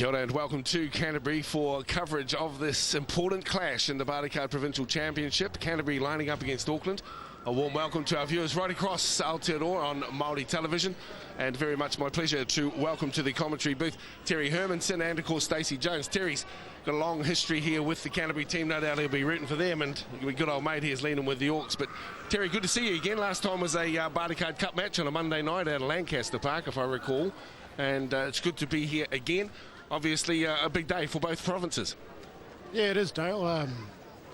Kia ora and welcome to Canterbury for coverage of this important clash in the Barclaycard Provincial Championship. Canterbury lining up against Auckland. A warm welcome to our viewers right across Aotearoa on Māori television, and very much my pleasure to welcome to the commentary booth Terry Hermanson and of course Stacey Jones. Terry's got a long history here with the Canterbury team, no doubt he'll be rooting for them, and a good old mate here's leaning with the Auks. But Terry, good to see you again. Last time was a Barclaycard Cup match on a Monday night out of Lancaster Park, if I recall, and it's good to be here again. Obviously a big day for both provinces. Yeah, it is, Dale.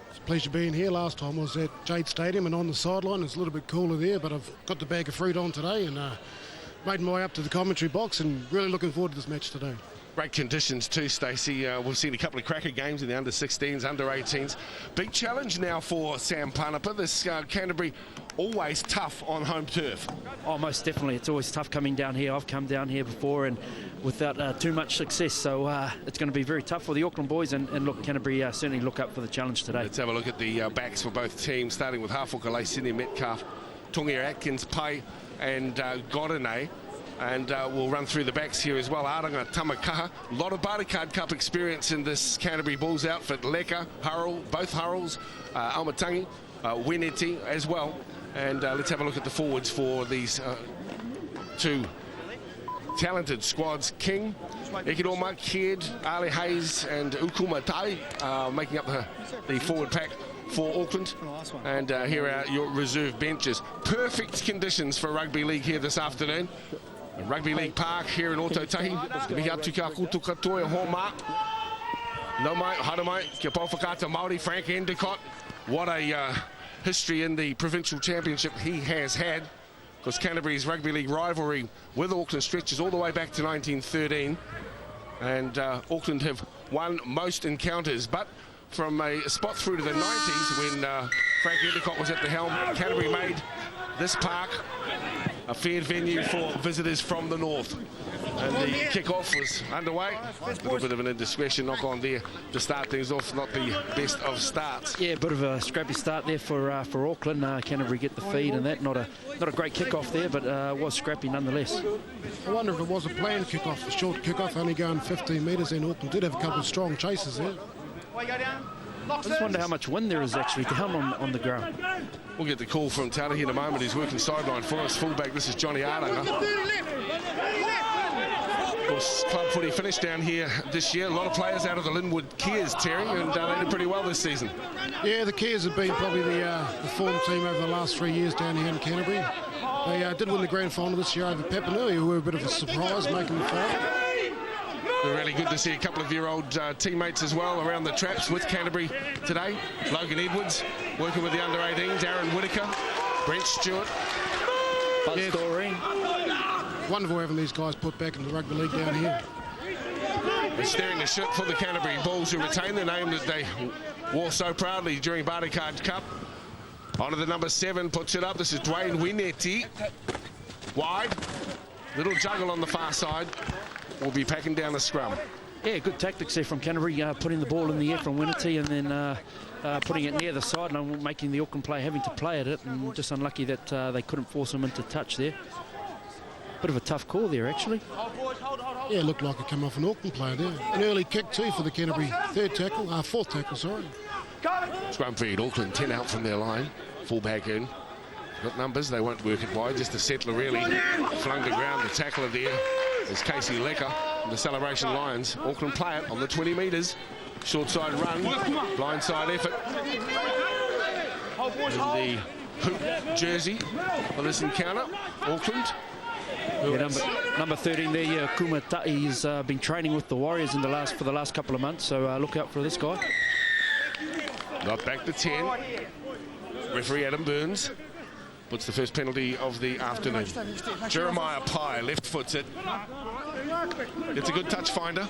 It's a pleasure being here. Last time was at Jade Stadium and on the sideline. It's a little bit cooler there, but I've got the bag of fruit on today and made my way up to the commentary box and really looking forward to this match today. Great conditions too, Stacey. We've seen a couple of cracker games in the under-16s, under-18s. Big challenge now for Sam Panapa. This Canterbury always tough on home turf. Oh, most definitely. It's always tough coming down here. I've come down here before and without too much success, so it's going to be very tough for the Auckland boys, and look, Canterbury certainly look up for the challenge today. Let's have a look at the backs for both teams, starting with Hawhukale, Sydney Metcalf, Tongia Atkins, Pai and Godinay. And we'll run through the backs here as well. Aranga Tamakaha, a lot of Barclaycard Cup experience in this Canterbury Bulls outfit. Leka, Hurrell, both Hurrells, Almatangi, Wineti as well. And let's have a look at the forwards for these two talented squads. King, Ekiroma, Kidd, Ali Hayes and Ukuma Tai making up the forward pack for Auckland. And here are your reserve benches. Perfect conditions for rugby league here this afternoon. Rugby League Park here in Otautahi. Mihiatuka Kutuka Toia Homa. No mai, Haramai, Kia Paufakata Māori, Frank Endicott. What a history in the provincial championship he has had, because Canterbury's rugby league rivalry with Auckland stretches all the way back to 1913. And Auckland have won most encounters, but from a spot through to the 90s when Frank Endicott was at the helm, Canterbury made this park a fair venue for visitors from the north. And the kick-off was underway. A little bit of an indiscretion knock on there to start things off, not the best of starts. Yeah, a bit of a scrappy start there for Auckland. Canterbury get the feed and that. Not a great kick-off there, but was scrappy nonetheless. I wonder if it was a planned kick-off, a short kick-off, only going 15 metres, and Auckland did have a couple of strong chases there. I just wonder how much wind there is actually down on the ground. We'll get the call from Tarahi in a moment. He's working sideline for us. Fullback, this is Johnny Aranga. Of course, club footy finished down here this year. A lot of players out of the Linwood Kears, Terry, and they did pretty well this season. Yeah, the Kears have been probably the form team over the last 3 years down here in Canterbury. They did win the grand final this year over Papanui, who were a bit of a surprise, making the final. We're really good to see a couple of your old teammates as well around the traps with Canterbury today. Logan Edwards working with the under-18s, Aaron Whitaker, Brent Stewart, Buzz Doreen. Wonderful having these guys put back in the rugby league down here. They're steering the ship for the Canterbury Bulls, who retain the name that they wore so proudly during Barclaycard Cup. On to the number 7, puts it up. This is Dwayne Wineti. Wide. Little juggle on the far side. Will be packing down the scrum. Yeah, good tactics there from Canterbury, putting the ball in the air from Wineti and then putting it near the sideline, making the Auckland player having to play at it, and just unlucky that they couldn't force him into touch there. Bit of a tough call there, actually. Yeah, it looked like it came off an Auckland player there. An early kick too for the Canterbury fourth tackle, sorry. Scrum feed, Auckland 10 out from their line. Full back in. Got numbers, they won't work it wide. Just a settler really flung to ground. The tackler there is Casey Lecker. The Celebration Lions. Auckland play it on the 20 metres. Short side run, blind side effort. In the hoop jersey for this encounter, Auckland. Yeah, number 13 there, Kuma Ta'i, has been training with the Warriors for the last couple of months, so look out for this guy. Not back to 10. Referee Adam Burns puts the first penalty of the afternoon. Jeremiah Pai left foots it. It's a good touch finder.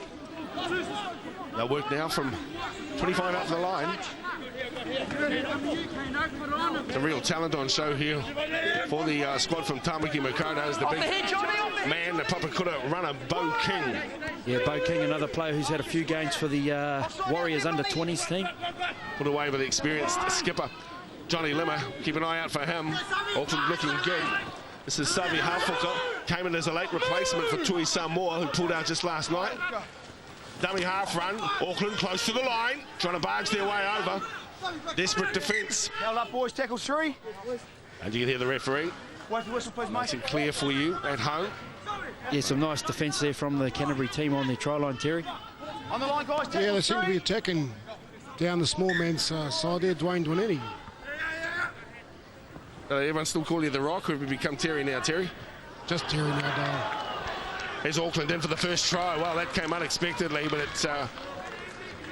They'll work now from 25 up the line. Some real talent on show here for the squad from Tamaki Makoto. Is the big man, the Papakura runner, Bo King. Yeah, Bo King, another player who's had a few games for the Warriors under-20s team. Put away with the experienced skipper Johnny Limmer. Keep an eye out for him. Auckland looking good. This is Savi Hawhukale. Came in as a late replacement for Tui Samoa, who pulled out just last night. dummy half run. Auckland close to the line, trying to barge their way over. Desperate defence. Held up, boys. Tackle 3. And you can hear the referee. Wait for the whistle, please, mate. Nice and clear for you at home. Yeah, some nice defence there from the Canterbury team on their try line, Terry. On the line, guys. Yeah, they seem to be attacking down the small man's side there, Dwayne Dwaneni. Everyone still call you the Rock, or have you become Terry now, Terry? Just Terry now, Dale. Here's Auckland in for the first try. Well, that came unexpectedly, but it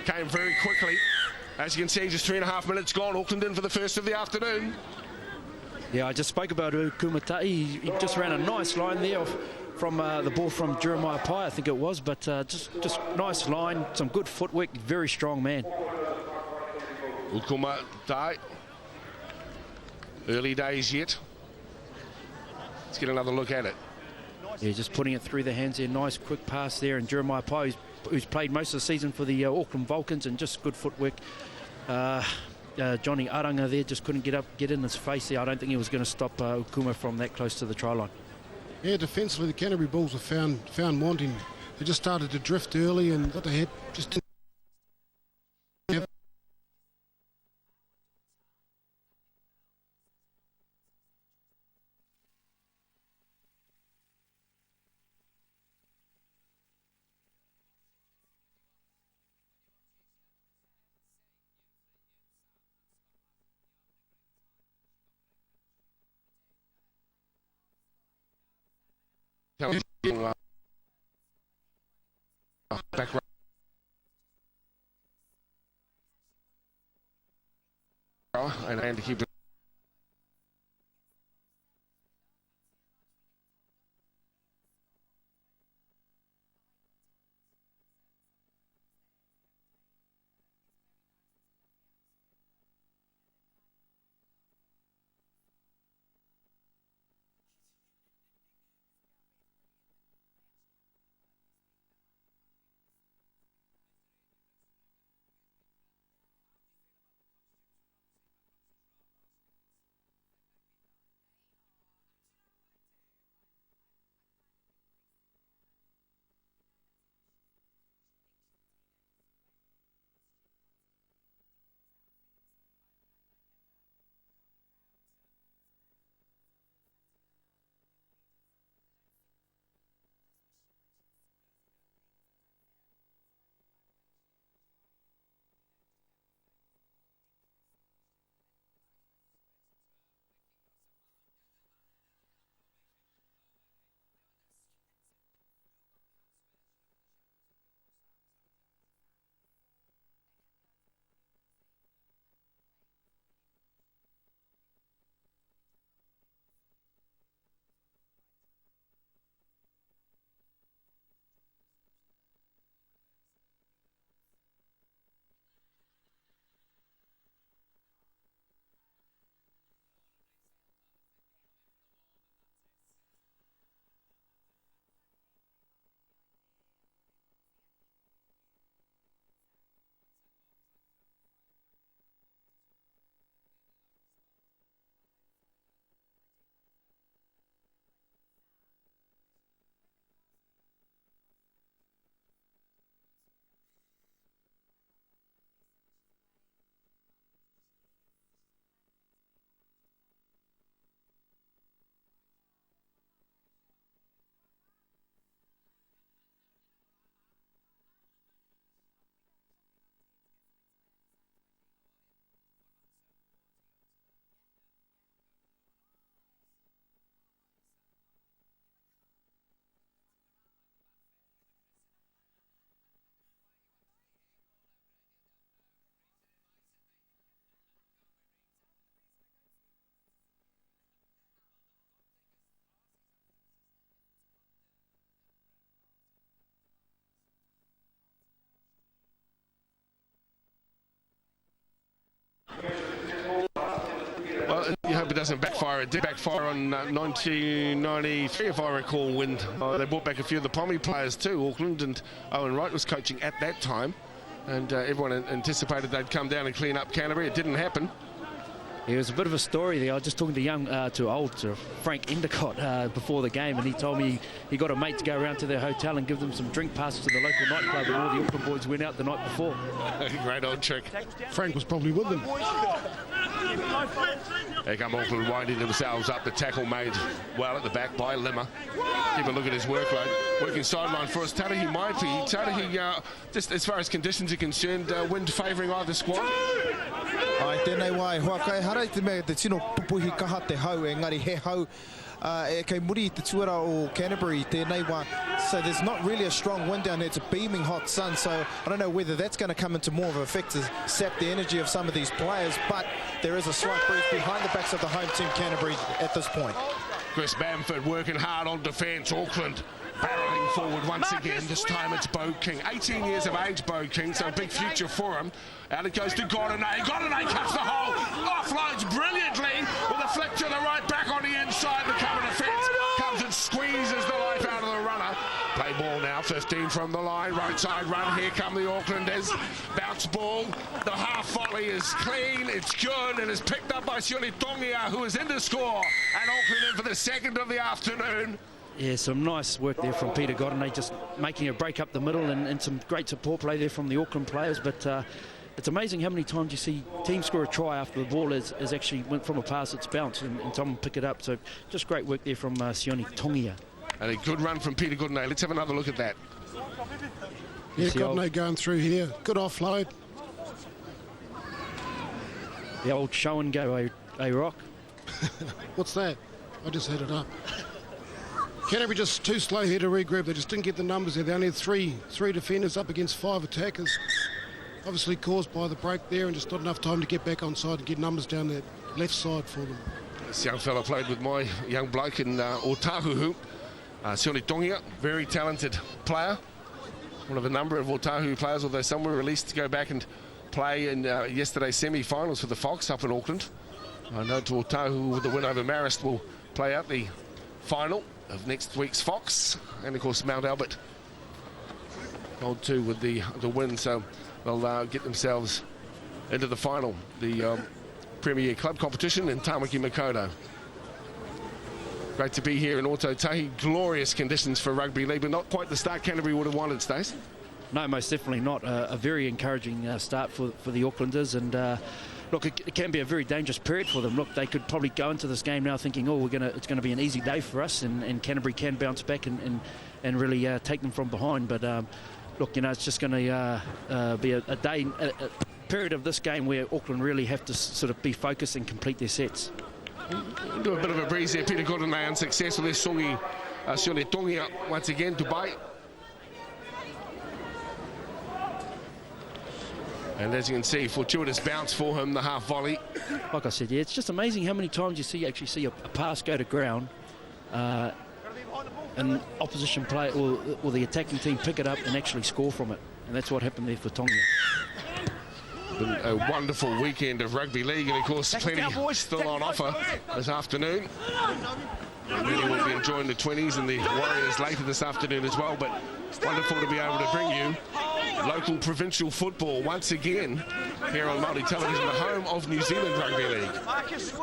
came very quickly. As you can see, just 3.5 minutes gone. Auckland in for the first of the afternoon. Yeah, I just spoke about Kumatai. He just ran a nice line there from the ball from Jeremiah Pai, I think it was, but just nice line, some good footwork, very strong man. Kumatai. Early days yet. Let's get another look at it. Yeah, just putting it through the hands there. Nice quick pass there. And Jeremiah Pai, who's played most of the season for the Auckland Vulcans, and just good footwork. Johnny Aranga there just couldn't get in his face there. I don't think he was going to stop Ukuma from that close to the try line. Yeah, defensively, the Canterbury Bulls were found wanting. They just started to drift early and got the head just didn't. Back row and to keep it. Well, you hope it doesn't backfire. It did backfire on 1993, if I recall, when they brought back a few of the Pommy players too, Auckland, and Owen Wright was coaching at that time. And everyone anticipated they'd come down and clean up Canterbury. It didn't happen. It was a bit of a story there. I was just talking to Frank Endicott before the game, and he told me he got a mate to go around to their hotel and give them some drink passes to the local nightclub, and all the Auckland boys went out the night before. Great old trick. Frank was probably with them. Here come Auckland winding themselves up. The tackle made well at the back by Limmer. Keep a look at his workload. Working sideline for us. Tarahi might be. Tarahi, just as far as conditions are concerned, wind favouring either squad. Ai, tēnei wai, hoa kai harai te mea te tino pupuhi kaha te hau, engari he hau e kei muri te tuara o Canterbury, tēnei wai. So there's not really a strong wind down there. It's a beaming hot sun, so I don't know whether that's going to come into more of an effect to sap the energy of some of these players, but there is a slight breeze behind the backs of the home team Canterbury at this point. Chris Bamford working hard on defence. Auckland barrelling forward once again. This time it's Bo King. 18 years of age, Bo King, so a big future for him. Out it goes to Gordonay. Gordonay cuts the hole. Offloads brilliantly with a flick to the right back on the inside. The cover defence comes and squeezes the life out of the runner. Play ball now, 15 from the line. Right side run. Here come the Aucklanders. Bounce ball. The half volley is clean. It's good and is picked up by Sione Tongia, who is in to score. And Auckland in for the second of the afternoon. Yeah, some nice work there from Peter Gordonay, just making a break up the middle, and some great support play there from the Auckland players. But it's amazing how many times you see teams score a try after the ball has actually went from a pass, it's bounced, and someone pick it up. So just great work there from Sione Tongia. And a good run from Peter Gordonay. Let's have another look at that. Yeah, Gordonay going through here. Good offload. The old show and go, a rock. What's that? I just had it up. Canterbury just too slow here to regroup. They just didn't get the numbers there. They only had three defenders up against 5 attackers. Obviously caused by the break there, and just not enough time to get back on side and get numbers down that left side for them. This young fella played with my young bloke in Otahuhu. Sione Tongia, very talented player. One of a number of Otahuhu players, although some were released to go back and play in yesterday's semi-finals for the Fox up in Auckland. I know to Otahuhu with the win over Marist will play out the final of next week's Fox, and of course Mount Albert hold 2 with the win, so they'll get themselves into the final, the Premier Club competition in Tamaki Makaurau. Great to be here in Ōtautahi. Glorious conditions for rugby league, but not quite the start Canterbury would have wanted, Stace. No, most definitely not. A very encouraging start for the Aucklanders, and look, it can be a very dangerous period for them. Look, they could probably go into this game now thinking, oh, it's going to be an easy day for us, and Canterbury can bounce back and really take them from behind. But look, it's just going to be a period of this game where Auckland really have to sort of be focused and complete their sets. Do a bit of a breeze there. Peter Gordonay unsuccessful. There's Sione Tongia once again to bite. And as you can see, fortuitous bounce for him, the half volley. Like I said, yeah, it's just amazing how many times you actually see a pass go to ground, and opposition player or the attacking team pick it up and actually score from it. And that's what happened there for Tongia. Been a wonderful weekend of rugby league, and of course plenty still on offer this afternoon. And many will be enjoying the 20s and the Warriors later this afternoon as well, but wonderful to be able to bring you local provincial football once again here on Māori Television, the home of New Zealand Rugby League.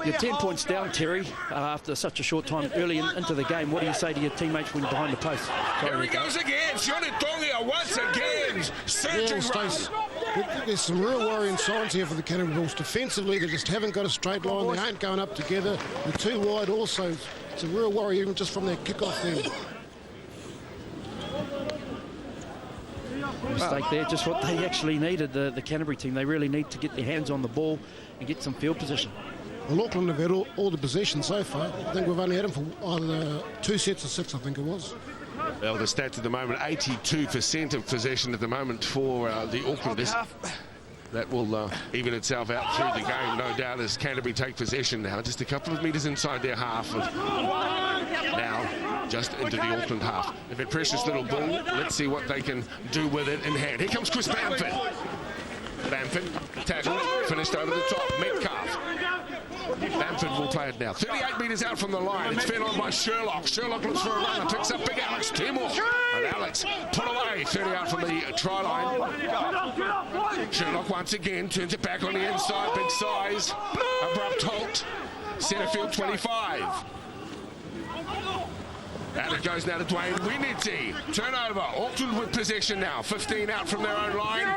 You're 10 points down, Terry, after such a short time early into the game. What do you say to your teammates when you're behind the post? Here he goes again, Sione Tongia once again, searching runs. There's some real worrying signs here for the Canterbury Bulls. Defensively, they just haven't got a straight line. They ain't going up together. They're too wide also. It's a real worry even just from their kickoff there. Mistake there, just what they actually needed, the Canterbury team. They really need to get their hands on the ball and get some field position. Well, Auckland have had all the possession so far. I think we've only had them for either 2 sets of 6, I think it was. Well, the stats at the moment, 82% of possession at the moment for the Aucklanders. That will even itself out through the game, no doubt, as Canterbury take possession now. Just a couple of metres inside their half. Now, just into the Auckland half. A very precious little ball. Let's see what they can do with it in hand. Here comes Chris Bamford. Bamford, tackled, finished over the top. Metcalf. Bamford will play it now. 38 metres out from the line. It's fed on by Sherlock. Sherlock looks for a runner. Picks up big Alex Timor. And Alex put away. 30 out from the try line. Sherlock once again turns it back on the inside. Big size. Abrupt halt. Centre field 25. And it goes now to Dwayne Winity. Turnover. Auckland with possession now. 15 out from their own line.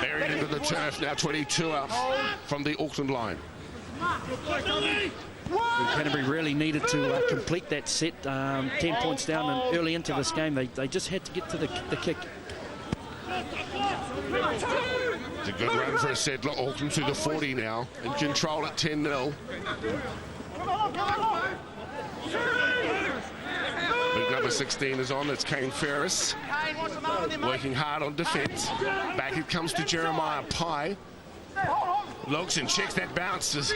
Buried into the turf now. 22 out from the Auckland line. Canterbury really needed to complete that set. 10 points down and early into this game. They just had to get to the kick. It's a good run for a set. Look, Auckland through the 40 now. In control at 10-0. Big number 16 is on. It's Kane Ferris. Working hard on defence. Back it comes to Jeremiah Pye. Looks and checks that bounce. Is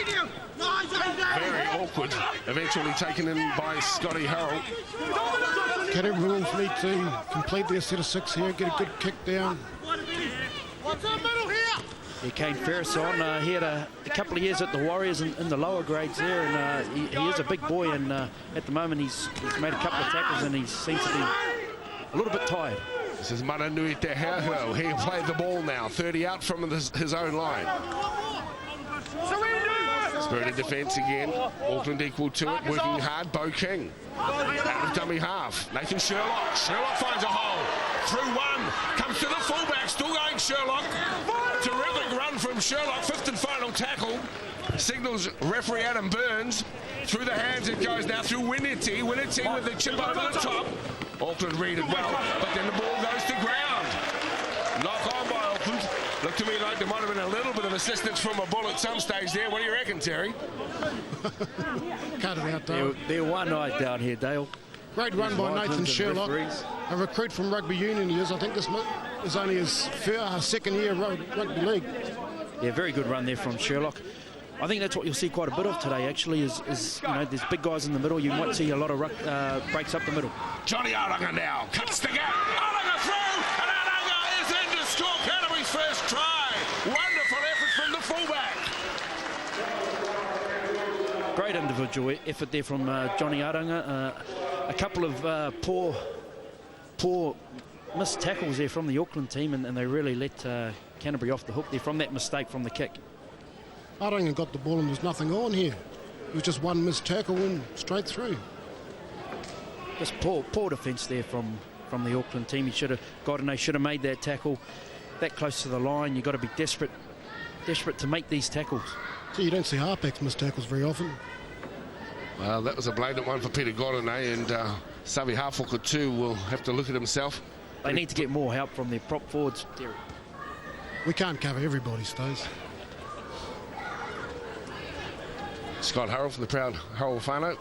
very awkward. Eventually taken in by Scotty Harrell. Canterbury Wolves need to complete their set of 6 here, get a good kick down. Yeah, Kane Ferris on. He had a couple of years at the Warriors in the lower grades there, and he is a big boy, and at the moment he's made a couple of tackles and he seems to be a little bit tired. This is Maranui Te Heo. He played the ball now. 30 out from his own line. Spirited defence again. Auckland equal to it. Working hard. Bo King. Out of dummy half. Nathan Sherlock. Sherlock finds a hole. Through one. Comes to the fullback. Still going Sherlock. Terrific run from Sherlock. 5th and final tackle. Signals referee Adam Burns. Through the hands it goes now through Winity. Winity with the chip over the top. Auckland read it well, but then the ball goes to ground. Knock on by Auckland. Looked to me like there might have been a little bit of assistance from a ball at some stage there. What do you reckon, Terry? Cut it out, Dale. They're one night down here, Dale. Great run by Nathan Sherlock. A recruit from rugby union he is. I think this is only his 2nd year rugby league. Yeah, very good run there from Sherlock. I think that's what you'll see quite a bit of today, actually, is you know, there's big guys in the middle. You might see a lot of breaks up the middle. Johnny Aranga now cuts the gap. Aranga through, and Aranga is in to score Canterbury's first try. Wonderful effort from the fullback. Great individual effort there from Johnny Aranga. A couple of poor missed tackles there from the Auckland team, and they really let Canterbury off the hook there from that mistake from the kick. Aranga got the ball and there's nothing on here. It was just one missed tackle and straight through. Just poor defence there from the Auckland team. He should have got and they should have made that tackle that close to the line. You've got to be desperate to make these tackles. So you don't see halfbacks miss tackles very often. Well, that was a blatant one for Peter Gordon, and Savi Harfuka too will have to look at himself. They need to get more help from their prop forwards, Terry. We can't cover everybody, Stones. Scott Harrell from the proud Harrell Whānau.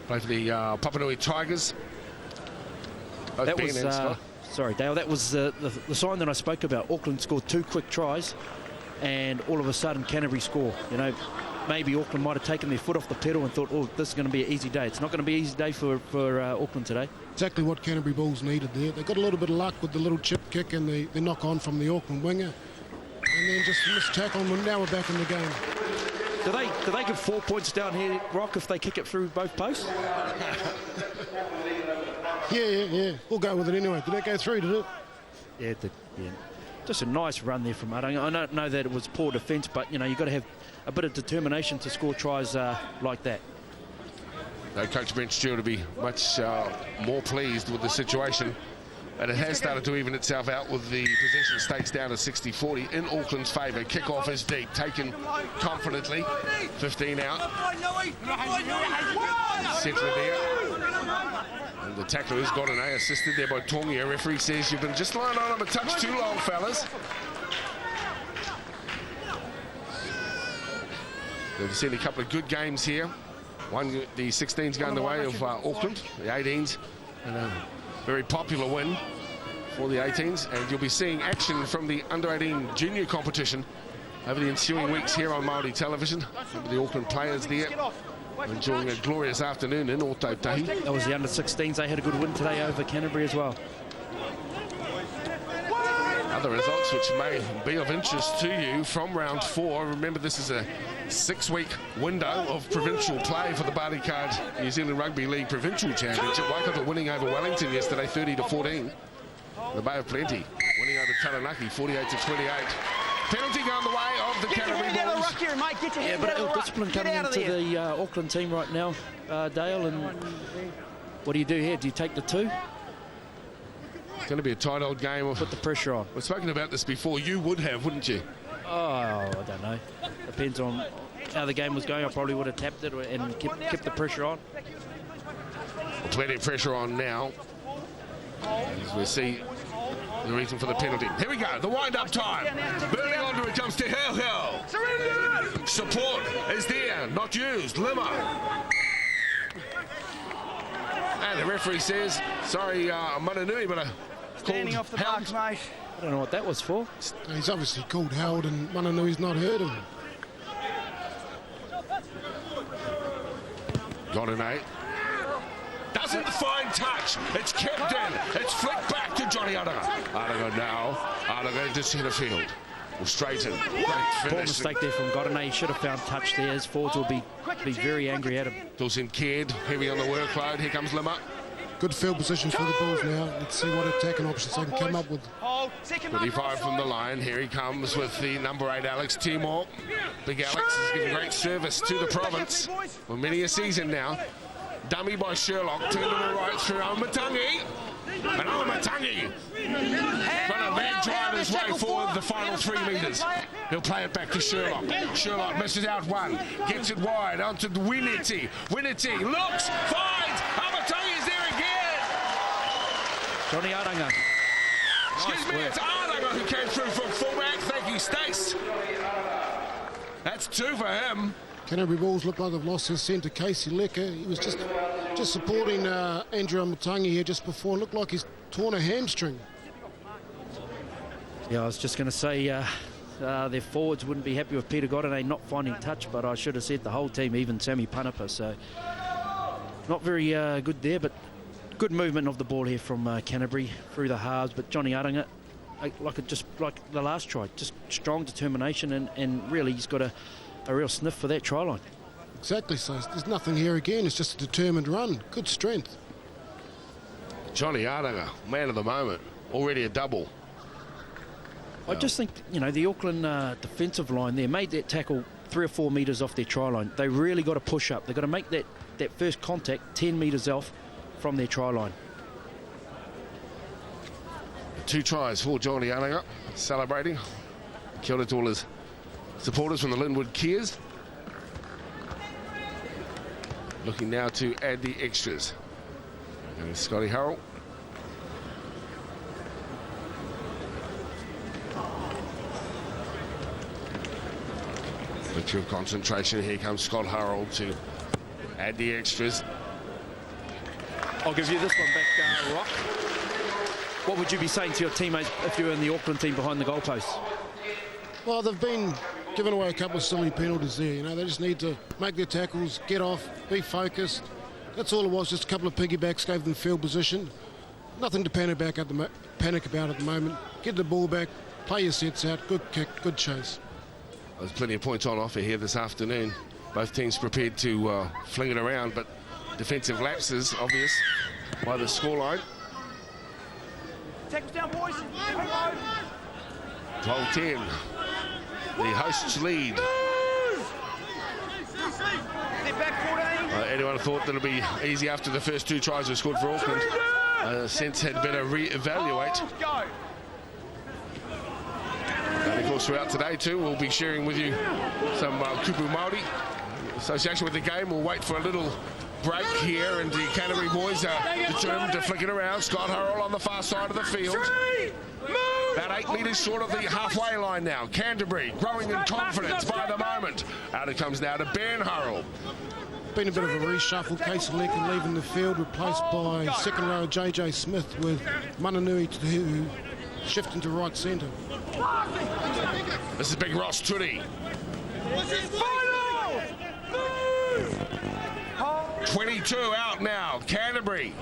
Play for the Papanui Tigers. Both That Ben was, and Scott. sorry, Dale, that was the sign that I spoke about. Auckland scored 2 quick tries, and all of a sudden Canterbury score. You know, maybe Auckland might have taken their foot off the pedal and thought, oh, this is going to be an easy day. It's not going to be an easy day for Auckland today. Exactly what Canterbury Bulls needed there. They got a little bit of luck with the little chip kick and the knock on from the Auckland winger. And then just missed tackle, and now we're back in the game. Do they give 4 points down here, Rock, if they kick it through both posts? Yeah. We'll go with it anyway. Did that go through, did it? Yeah, it did. Yeah. Just a nice run there from Aranga. I don't know that it was poor defence, but, you know, you've got to have a bit of determination to score tries like that. Coach Brent Stewart will be much more pleased with the situation. And it has started to even itself out with the possession stakes down to 60-40 in Auckland's favour. Kick-off is deep, taken confidently. 15 out. Centre there. And the tackler has got an A, assisted there by Tongia. Referee says you've been just lying on him a touch too long, fellas. They've seen a couple of good games here. One, the 16s going the way of Auckland, the 18s, and a very popular win for the 18s. And you'll be seeing action from the under-18 junior competition over the ensuing weeks here on Māori television. Some of the Auckland players there enjoying a glorious afternoon in Ōtautahi. That was the under-16s. They had a good win today over Canterbury as well. other results which may be of interest to you from round 4. Remember, this is a 6-week window of provincial play for the Bartycard New Zealand Rugby League Provincial Championship. Waikato winning over Wellington yesterday, 30-14. The Bay of Plenty winning over Taranaki, 48-28. Penalty going the way of the Canterbury Bulls. Yeah, but ill-discipline coming into the Auckland team right now, Dale. And what do you do here? Do you take the 2? It's going to be a tight old game. Put the pressure on. We've spoken about this before. You would have, wouldn't you? Oh, I don't know. Depends on how the game was going. I probably would have tapped it and kept the pressure on. Well, plenty of pressure on now. As we see the reason for the penalty. Here we go, the wind-up time. Burning onto it comes to Hill. Support is there, not used. Lima. And the referee says, sorry, Mananui, but Standing off the marks, mate. I don't know what that was for. He's obviously called held, and Mananui's not heard him. Got an 8. Doesn't find touch. It's kept in. It's flicked back to Johnny Adaga. Adaga now. Adaga into centre field. Will straighten. Great Poor finish. mistake there from Godinay. He should have found touch there. His forwards will be very angry at him. Dawson Caird, heavy on the workload. Here comes Lima. Good field position for the Bulls now. Let's see what attacking options they can come up with. 25 from the line. Here he comes with the number 8, Alex Timor. Big Alex has given great service to the province for many a season now. Dummy by Sherlock, turned to the right through Matangi. And Matangi trying to leg drive his way forward the final 3 metres. He'll play it back to Sherlock. Sherlock misses out 1, gets it wide onto Winity. Winity looks, finds, Matangi is there again. Johnny Adaga. Excuse me, it's Adaga who came through from fullback. Thank you, Stace. That's 2 for him. Canterbury Bulls look like they've lost his centre, Casey Lecker. He was just supporting Andrew Matangi here just before. Looked like he's torn a hamstring. Yeah, I was just going to say their forwards wouldn't be happy with Peter Godinay not finding touch, but I should have said the whole team, even Sammy Panapa. So not very good there, but good movement of the ball here from Canterbury through the halves. But Johnny Adaga, just like the last try, just strong determination, and really he's got a real sniff for that try line. Exactly, so there's nothing here again. It's just a determined run. Good strength. Johnny Adaga, man of the moment, already a double. I just think, the Auckland defensive line there made that tackle 3 or 4 metres off their try line. They really got to push up. They've got to make that first contact 10 metres off from their try line. 2 tries for Johnny Adaga, celebrating. Kia ora to all his supporters from the Linwood Kiers. Looking now to add the extras. And Scotty Harrell. Picture of concentration. Here comes Scott Harrell to add the extras. I'll give you this one back, Rock. What would you be saying to your teammates if you were in the Auckland team behind the goalposts? Well, they've been giving away a couple of silly penalties there. They just need to make their tackles, get off, be focused. That's all it was, just a couple of piggybacks, gave them field position. Nothing to panic about at the moment. Get the ball back, play your sets out, good kick, good chase. There's plenty of points on offer here this afternoon. Both teams prepared to fling it around, but defensive lapses obvious by the scoreline. Tackles down, boys. 12-10. The hosts lead. Step back 14. Anyone thought that it'd be easy after the first 2 tries were scored for Auckland? Sense had better re-evaluate. Go. And of course, throughout today too, we'll be sharing with you some Kupu Māori association with the game. We'll wait for a little break here, and the Canterbury boys are determined to flick it around. Scott Harrell on the far side of the field. About 8 metres short of the halfway line now. Canterbury growing in confidence by the moment. Out it comes now to Ben Harrell. Been a bit of a reshuffle. Casey Lecker leaving the field, replaced by second row JJ Smith, with Mananui who shifting to right centre. This is Big Ross Turi. 22 out now. Canterbury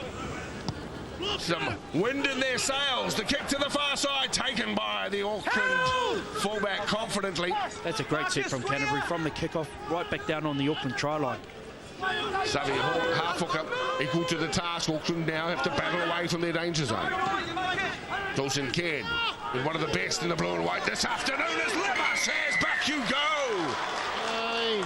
some wind in their sails. The kick to the far side, taken by the Auckland fullback confidently. That's a great set from Canterbury, from the kickoff right back down on the Auckland try line. Xavier half hooker, equal to the task. Auckland now have to battle away from their danger zone. Dawson Caird is one of the best in the blue and white this afternoon as Lever says, back you go. Hey,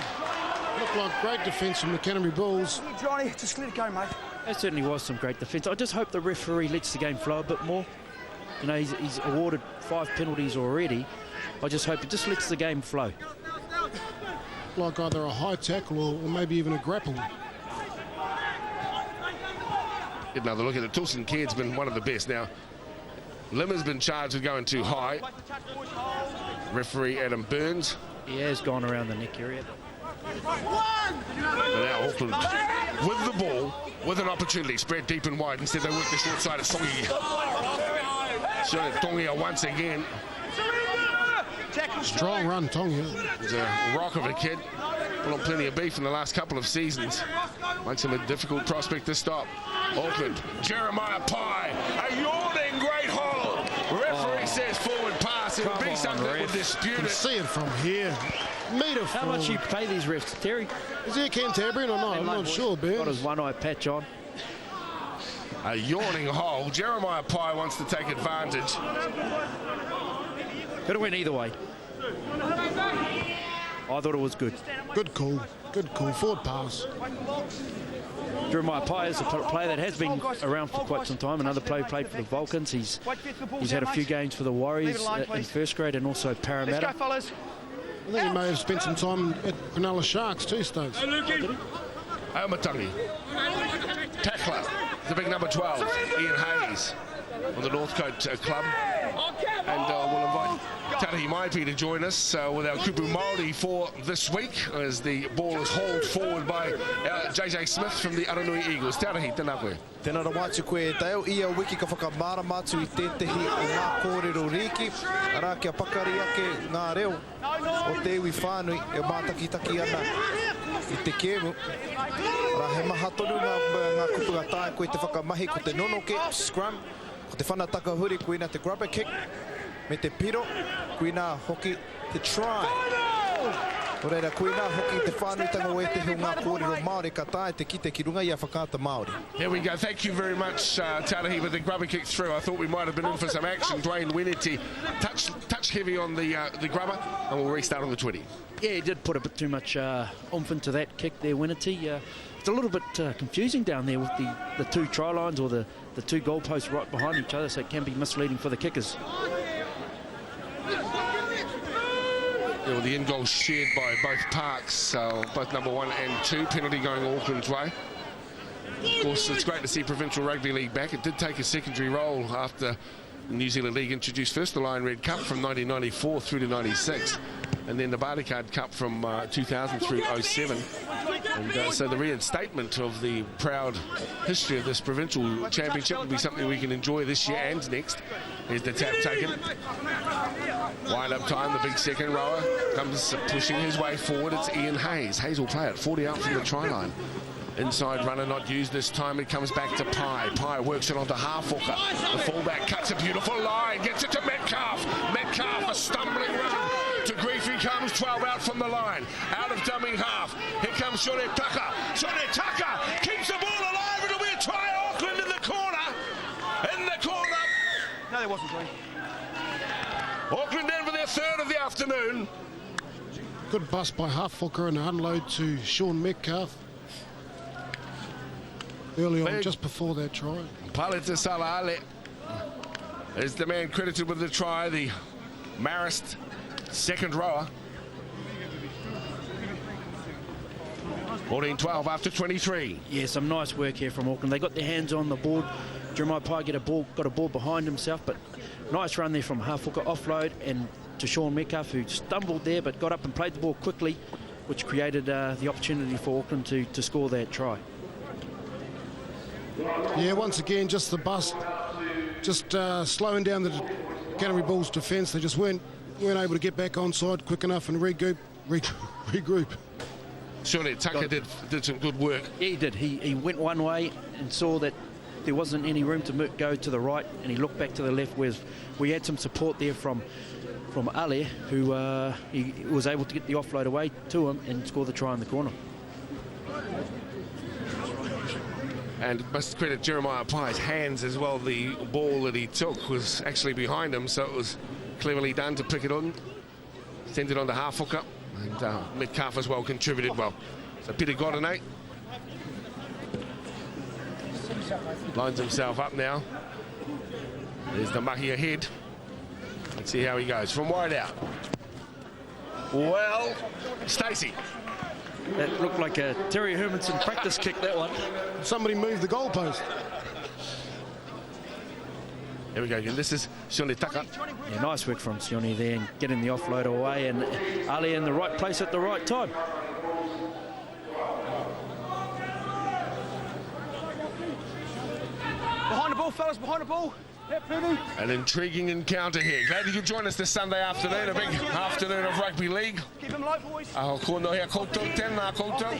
looked like great defence from the Canterbury Bulls. Johnny, just let it go, mate. There certainly was some great defence. I just hope the referee lets the game flow a bit more. You know, he's awarded 5 penalties already. I just hope it just lets the game flow. Like either a high tackle or maybe even a grapple. Get another look at it. Dawson Caird's been one of the best. Now, Lim has been charged with going too high. Referee Adam Burns. He has gone around the neck area. And now Auckland with the ball, with an opportunity, spread deep and wide. Instead they work the short side of Songi. Shot at Tongia once again. Strong run, Tongia. He's a rock of a kid. Put on plenty of beef in the last couple of seasons. Makes him a difficult prospect to stop. Auckland, Jeremiah Pye, a yawning great hole. Referee says forward pass. It would be something that would dispute You can it. see it from here. Metre How forward. much you pay these refs, Terry? Is he a Canterbury or not? I'm not sure, Got his Burns. one eye patch on. A yawning hole. Jeremiah Pye wants to take advantage. Could have went either way. I thought it was good. Good call. Good call. Forward pass. Jeremiah Pye is a player that has been around for quite some time. Another player played for the Vulcans. He's had a few games for the Warriors in first grade and also Parramatta. Let's go, fellas. I think he may have spent some time at Cronulla Sharks too, Stokes. Aumatangi. Tackler. The big number 12, Ian Hayes, on the Northcote club. And we'll invite Tarahi Maipi to join us with our Kupu Māori for this week as the ball is hauled forward by JJ Smith from the Aranui Eagles. Tarahi, tēnā koe. Tēnā rā wātu koe teo, ia wiki ka whakamāramatu I tētehi o ngā kōrero riki, arā kia pakari ake ngā reo o te iwi whānui e mātakitaki ana I te kēmu. Rā he maha tonu ngā kupunga tāe koe te whakamahi ko te nonoke, scrum, ko te whanataka huri koina te grubber kick, me te piro, koina hoki te try. O reira, koina hoki te whānuitanga o e te heo ngā kōrero Māori ka tae te kite ki runga I a whakaata Māori. There we go. Thank you very much, Tarahi, with the grubber kick through. I thought we might have been in for some action. Dwayne Weneti touch heavy on the grubber, and we'll restart on the 20. Yeah, he did put a bit too much oomph into that kick there, Winnerty. It's a little bit confusing down there with the two try lines or the two goalposts right behind each other, so it can be misleading for the kickers. Yeah, well, the end goal shared by both parks, both number 1 and 2. Penalty going Auckland's way. Of course, it's great to see Provincial Rugby League back. It did take a secondary role after the New Zealand League introduced first the Lion Red Cup from 1994 through to 96, and then the Bartycard Cup from 2000 through 07. And so the reinstatement of the proud history of this provincial championship will be something we can enjoy this year and next. Here's the tap taken. Wind up time, the big second rower comes pushing his way forward. It's Ian Hayes. Hayes will play it 40 out from the try line. Inside runner not used this time. It comes back to Pye. Pye works it onto half-hooker. The fullback cuts a beautiful line. Gets it to Metcalf. Metcalf, a stumbling run. To grief he comes. 12 out from the line. Out of dummy half. Here comes Shone Tucker. Shone Tucker keeps the ball alive. It'll be a try. Auckland in the corner. In the corner. No, there wasn't, Johnny. Auckland in for their third of the afternoon. Good bust by half-hooker and unload to Sean Metcalf. Early on, just before that try. Paleta Salale is the man credited with the try, the Marist second rower. 14-12 after 23. Yeah, some nice work here from Auckland. They got their hands on the board. Jeremiah Pye got a ball behind himself, but nice run there from half-hooker offload and to Sean Metcalf, who stumbled there but got up and played the ball quickly, which created the opportunity for Auckland to score that try. Yeah, once again, just the bust, just slowing down the Canterbury Bulls' defence. They just weren't able to get back onside quick enough and regroup. Surely Tucker did some good work. Yeah, he did. He went one way and saw that there wasn't any room to go to the right, and he looked back to the left, where we had some support there from Ale, who he was able to get the offload away to him and score the try in the corner. And must credit Jeremiah Pye's hands as well. The ball that he took was actually behind him, so it was cleverly done to pick it on, send it on to half hooker, and Metcalf as well contributed well. So Peter Godinay lines himself up now. There's the mucky ahead. Let's see how he goes from wide out. Well, Stacey. That looked like a Terry Hermanson practice kick, that one. Somebody moved the goalpost. Here we go again. This is Sione Taka. Yeah, nice work from Sione there and getting the offload away, and Ali in the right place at the right time. Behind the ball, fellas, behind the ball. An intriguing encounter here. Glad you could join us this Sunday afternoon, a big afternoon of rugby league. Keep him low, boys. Kono here, koutou, tēnā koutou.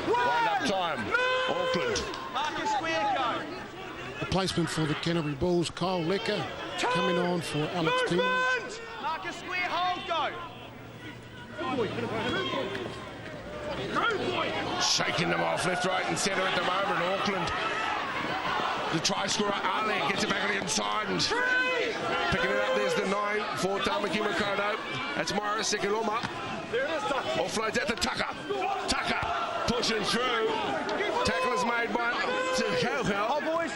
Wind up time, Auckland. Marcus square, go. Replacement for the Canterbury Bulls, Kyle Lecker, coming on for Alex Timo. Marcus square, hold, go. Shaking them off left, right and centre at the moment, Auckland. The try scorer, Ale, gets it back on the inside and picking it up. There's the 9 for Tamaki Makoto. That's Morris Sekiroma. Offloads at the Tucker. Tucker pushing through. Tackle is made by Kauhau.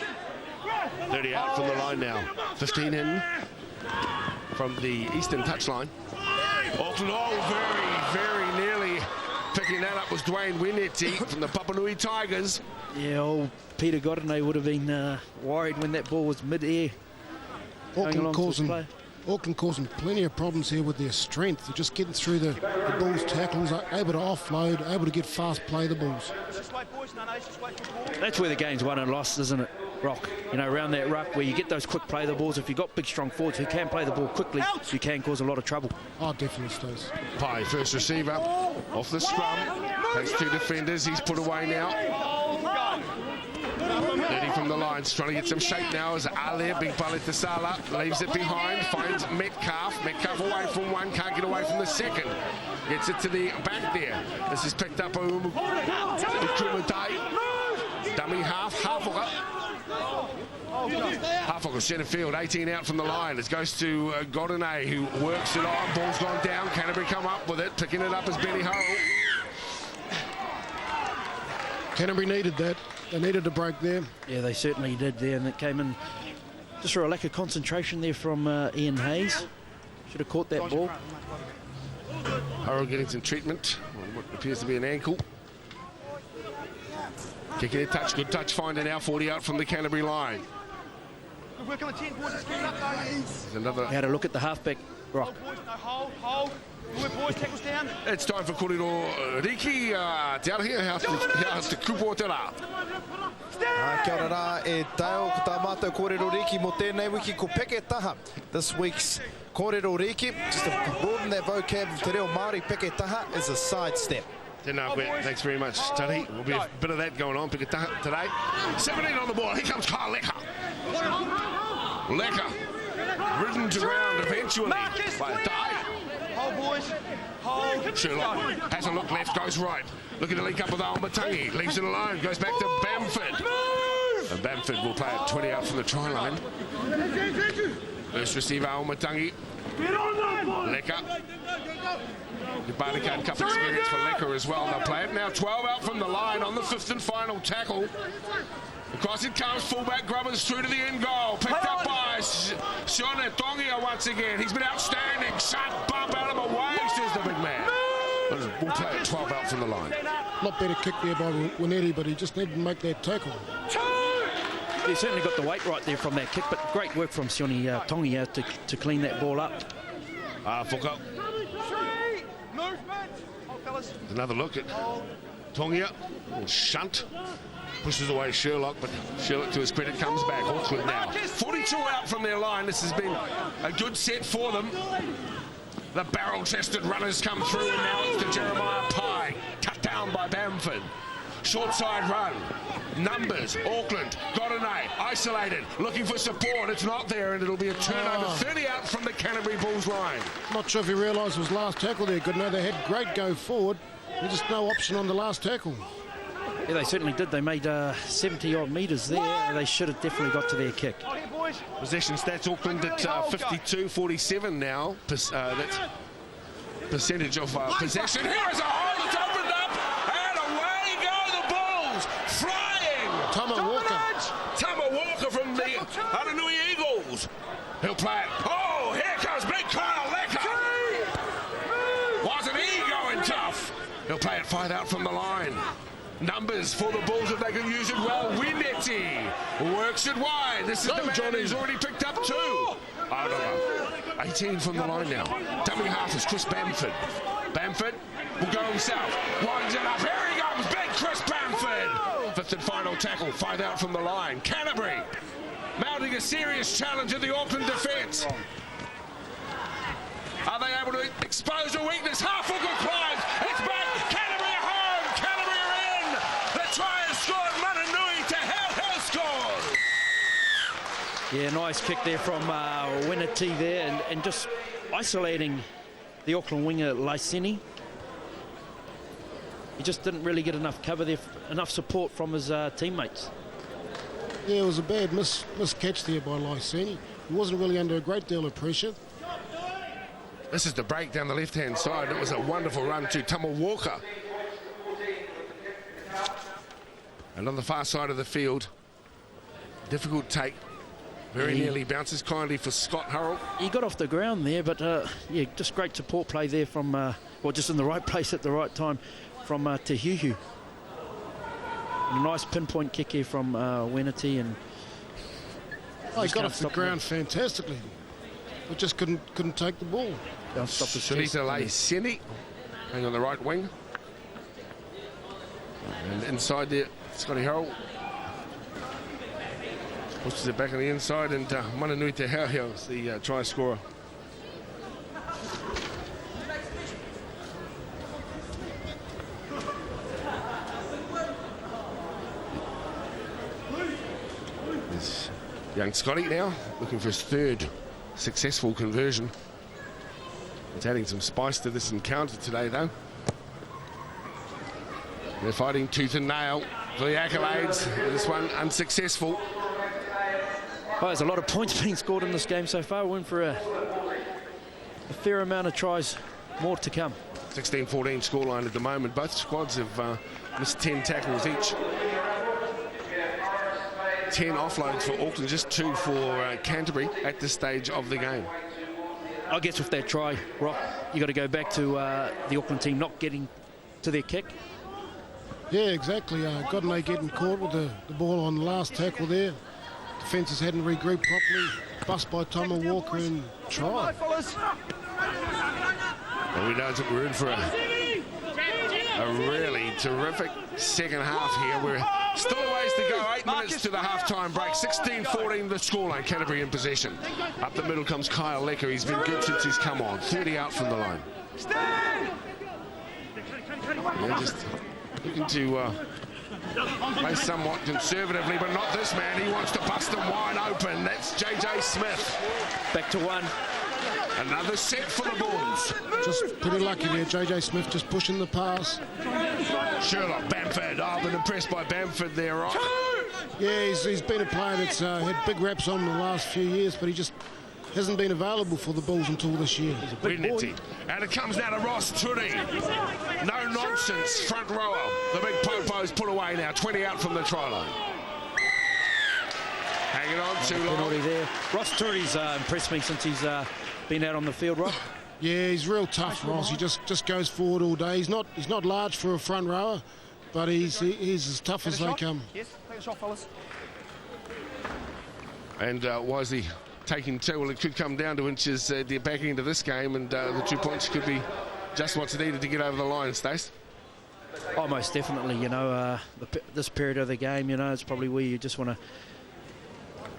30 out from the line now. 15 in from the eastern touchline. Auckland, very nearly picking that up was Dwayne Wineti from the Papanui Tigers. Yeah, old Peter Godinay would have been worried when that ball was mid-air. Auckland causing plenty of problems here with their strength. They're just getting through the Bulls' tackles, able to offload, able to get fast play the Bulls. That's where the game's won and lost, isn't it, Rock? You know, around that ruck where you get those quick play the balls. If you've got big, strong forwards who can play the ball quickly, you can cause a lot of trouble. Oh, definitely, Stace. Pye, first receiver, off the scrum. Takes 2 defenders. He's put away now. 30 from the lines, trying to get some shape now as Ale, big bullet to Sala, leaves it behind, finds Metcalf. Metcalf away from one, can't get away from the second. Gets it to the back there. This is picked up by dummy half-hooker. Half-hooker centre field, 18 out from the line. It goes to Godinay, who works it on. Ball's gone down. Canterbury come up with it. Picking it up as Benny Hurrell. Canterbury needed that. They needed a break there. Yeah, they certainly did there, and it came in just for a lack of concentration there from Ian Hayes. Should have caught that ball. Hurrell getting some treatment on what appears to be an ankle. Kicking it, touch, good touch finder now, 40 out from the Canterbury line. Good work on the 10, boys. Let's get it up, though. Another. Had a look at the halfback, Rock. Hold. Good work, boys. Tackles down. It's time for Korero Riki. Te ara here, hea te kupo te rā. Kia ora rā e tau ko tā mātou kōrero riki mo tēnei wiki ko peke taha. This week's kōrero riki, just to broaden that vocab of te reo Māori, peke taha is a sidestep. Tēnā koe, thanks very much, Tari. There'll be a bit of that going on, peke taha today. 17 on the ball, here comes Kyle Lecker. Lecker, ridden to ground eventually by Dai. Hold, boys. Hold. Sherlock has a look left, goes right. Looking to link up with Aomatangi. Leaves it alone, goes back to Bamford. And Bamford will play at 20 out from the try line. First receiver, Aomatangi. Lecker. The Barnacle Cup experience for Lecker as well. They'll play it now. 12 out from the line on the 5th and final tackle. Across it comes, fullback Grubbers through to the end goal. Picked up by Sione Tongia once again. He's been outstanding. Shot bump out of the way, says the big man. We'll play it 12 out from the line. A lot better kick there by Winnetti, but he just needed to make that tackle. He certainly got the weight right there from that kick, but great work from Sione Tongia to clean that ball up. Fuka. Another look at Tongia. Shunt. Pushes away Sherlock, but Sherlock, to his credit, comes back. Auckland now. 42 out from their line. This has been a good set for them. The barrel-chested runners come through, and now it's to Jeremiah Pye. Cut down by Bamford. Short side run. Numbers. Auckland got an 8. Isolated. Looking for support. It's not there, and it'll be a turnover. 30 out from the Canterbury Bulls line. Not sure if he realised it was last tackle there. Good. No, they had great go forward. There's just no option on the last tackle. Yeah, they certainly did. They made 70-odd metres there. They should have definitely got to their kick. Possession stats, Auckland at 52-47 now. That's percentage of possession. Here is a hole that's opened up, and away go the Bulls, flying. Tama Walker from the Haranui Eagles. He'll play it. Oh, here comes big Kyle Lecker. Wasn't he going tough? He'll play it 5 out from the line. Numbers for the Bulls if they can use it well. Winnetti works it wide. This is the man who's already picked up 2. Oh, no. 18 from the line now. Dummy half is Chris Bamford. Bamford will go himself. Winds it up. Here he comes. Big Chris Bamford. 5th and final tackle. 5 out from the line. Canterbury mounting a serious challenge in the Auckland defence. Are they able to expose a weakness? Half a good climb. It's back. Canterbury are home. Canterbury are in. The try is scored. Mananui to Hell scored. Yeah, nice kick there from Winnetti there, and just isolating the Auckland winger Lyseni. He just didn't really get enough cover there, enough support from his teammates. Yeah, it was a bad miss catch there by Lyseni. He wasn't really under a great deal of pressure. This is the break down the left-hand side. It was a wonderful run to Tama Walker. And on the far side of the field, difficult take. Very nearly bounces kindly for Scott Hurrell. He got off the ground there, but yeah, just great support play there from, well, just in the right place at the right time from Te Hiuhiu. A nice pinpoint kick here from Winnetti, and he got off the ground fantastically. But just couldn't take the ball. Sunita Lyseni hang on the right wing. And inside there, Scotty Hurrell pushes it back on the inside, and Mananui Te Hauhau is the try scorer. There's young Scotty now looking for his 3rd successful conversion. It's adding some spice to this encounter today, though. They're fighting tooth and nail for the accolades. This one unsuccessful. Well, there's a lot of points being scored in this game so far. We're in for a fair amount of tries, more to come. 16-14 scoreline at the moment. Both squads have missed 10 tackles each. 10 offloads for Auckland, just 2 for Canterbury at this stage of the game. I guess with that try, Rock, you got to go back to the Auckland team not getting to their kick. Yeah, exactly. Godinay getting caught with the ball on the last tackle there. Defences hadn't regrouped properly. Bust by Tama Walker and try. Well, we know that we're in for a really terrific second half here. We're still a ways to go. 8 minutes to the half-time break. 16-14 the scoreline. Canterbury in possession. Up the middle comes Kyle Lecker. He's been good since he's come on. 30 out from the line. Yeah, just looking to play somewhat conservatively, but not this man. He wants to bust them wide open. That's JJ Smith. Back to 1. Another set for the Bulls. Just pretty lucky there, JJ Smith just pushing the pass. Sherlock Bamford. I've been impressed by Bamford there, right? Yeah, he's been a player that's had big raps on him the last few years, but he just hasn't been available for the Bulls until this year. He's a big boy. And it comes now to Ross Turi. No nonsense, front rower. The big popos pull away now. 20 out from the try line. Hanging on too long. There. Ross Turi's impressed me since he's been out on the field, Rob. Yeah, he's real tough, Ross. He just goes forward all day. He's not large for a front rower, but he's as tough as they come. Yes, take a shot, fellas. And why is he taking 2? Well, it could come down to inches at the back end of this game, and the 2 points could be just what's needed to get over the line, Stace. Oh, most definitely. You know, this period of the game, you know, it's probably where you just want to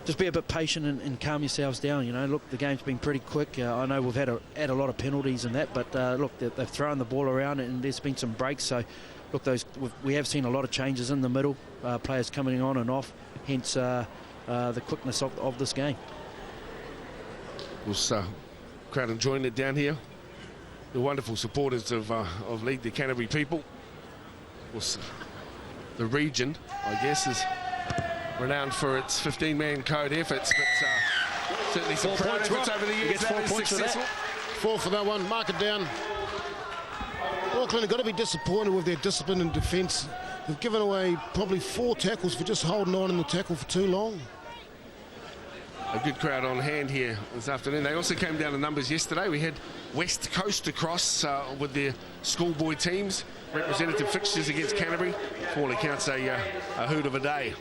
just be a bit patient and calm yourselves down. You know, look, the game's been pretty quick. I know we've had a lot of penalties and that, but look, they've thrown the ball around and there's been some breaks. So, look, we have seen a lot of changes in the middle, players coming on and off, hence the quickness of this game. We'll crowd enjoying it down here. The wonderful supporters of League, the Canterbury people. The region, I guess, is renowned for its 15-man code efforts, but certainly some proud efforts over the years. That is successful. 4 for that one. Mark it down. Auckland have got to be disappointed with their discipline and defence. They've given away probably 4 tackles for just holding on in the tackle for too long. A good crowd on hand here this afternoon. They also came down to numbers yesterday. We had West Coast across with their schoolboy teams. Representative fixtures against Canterbury. For all accounts, a hoot of a day.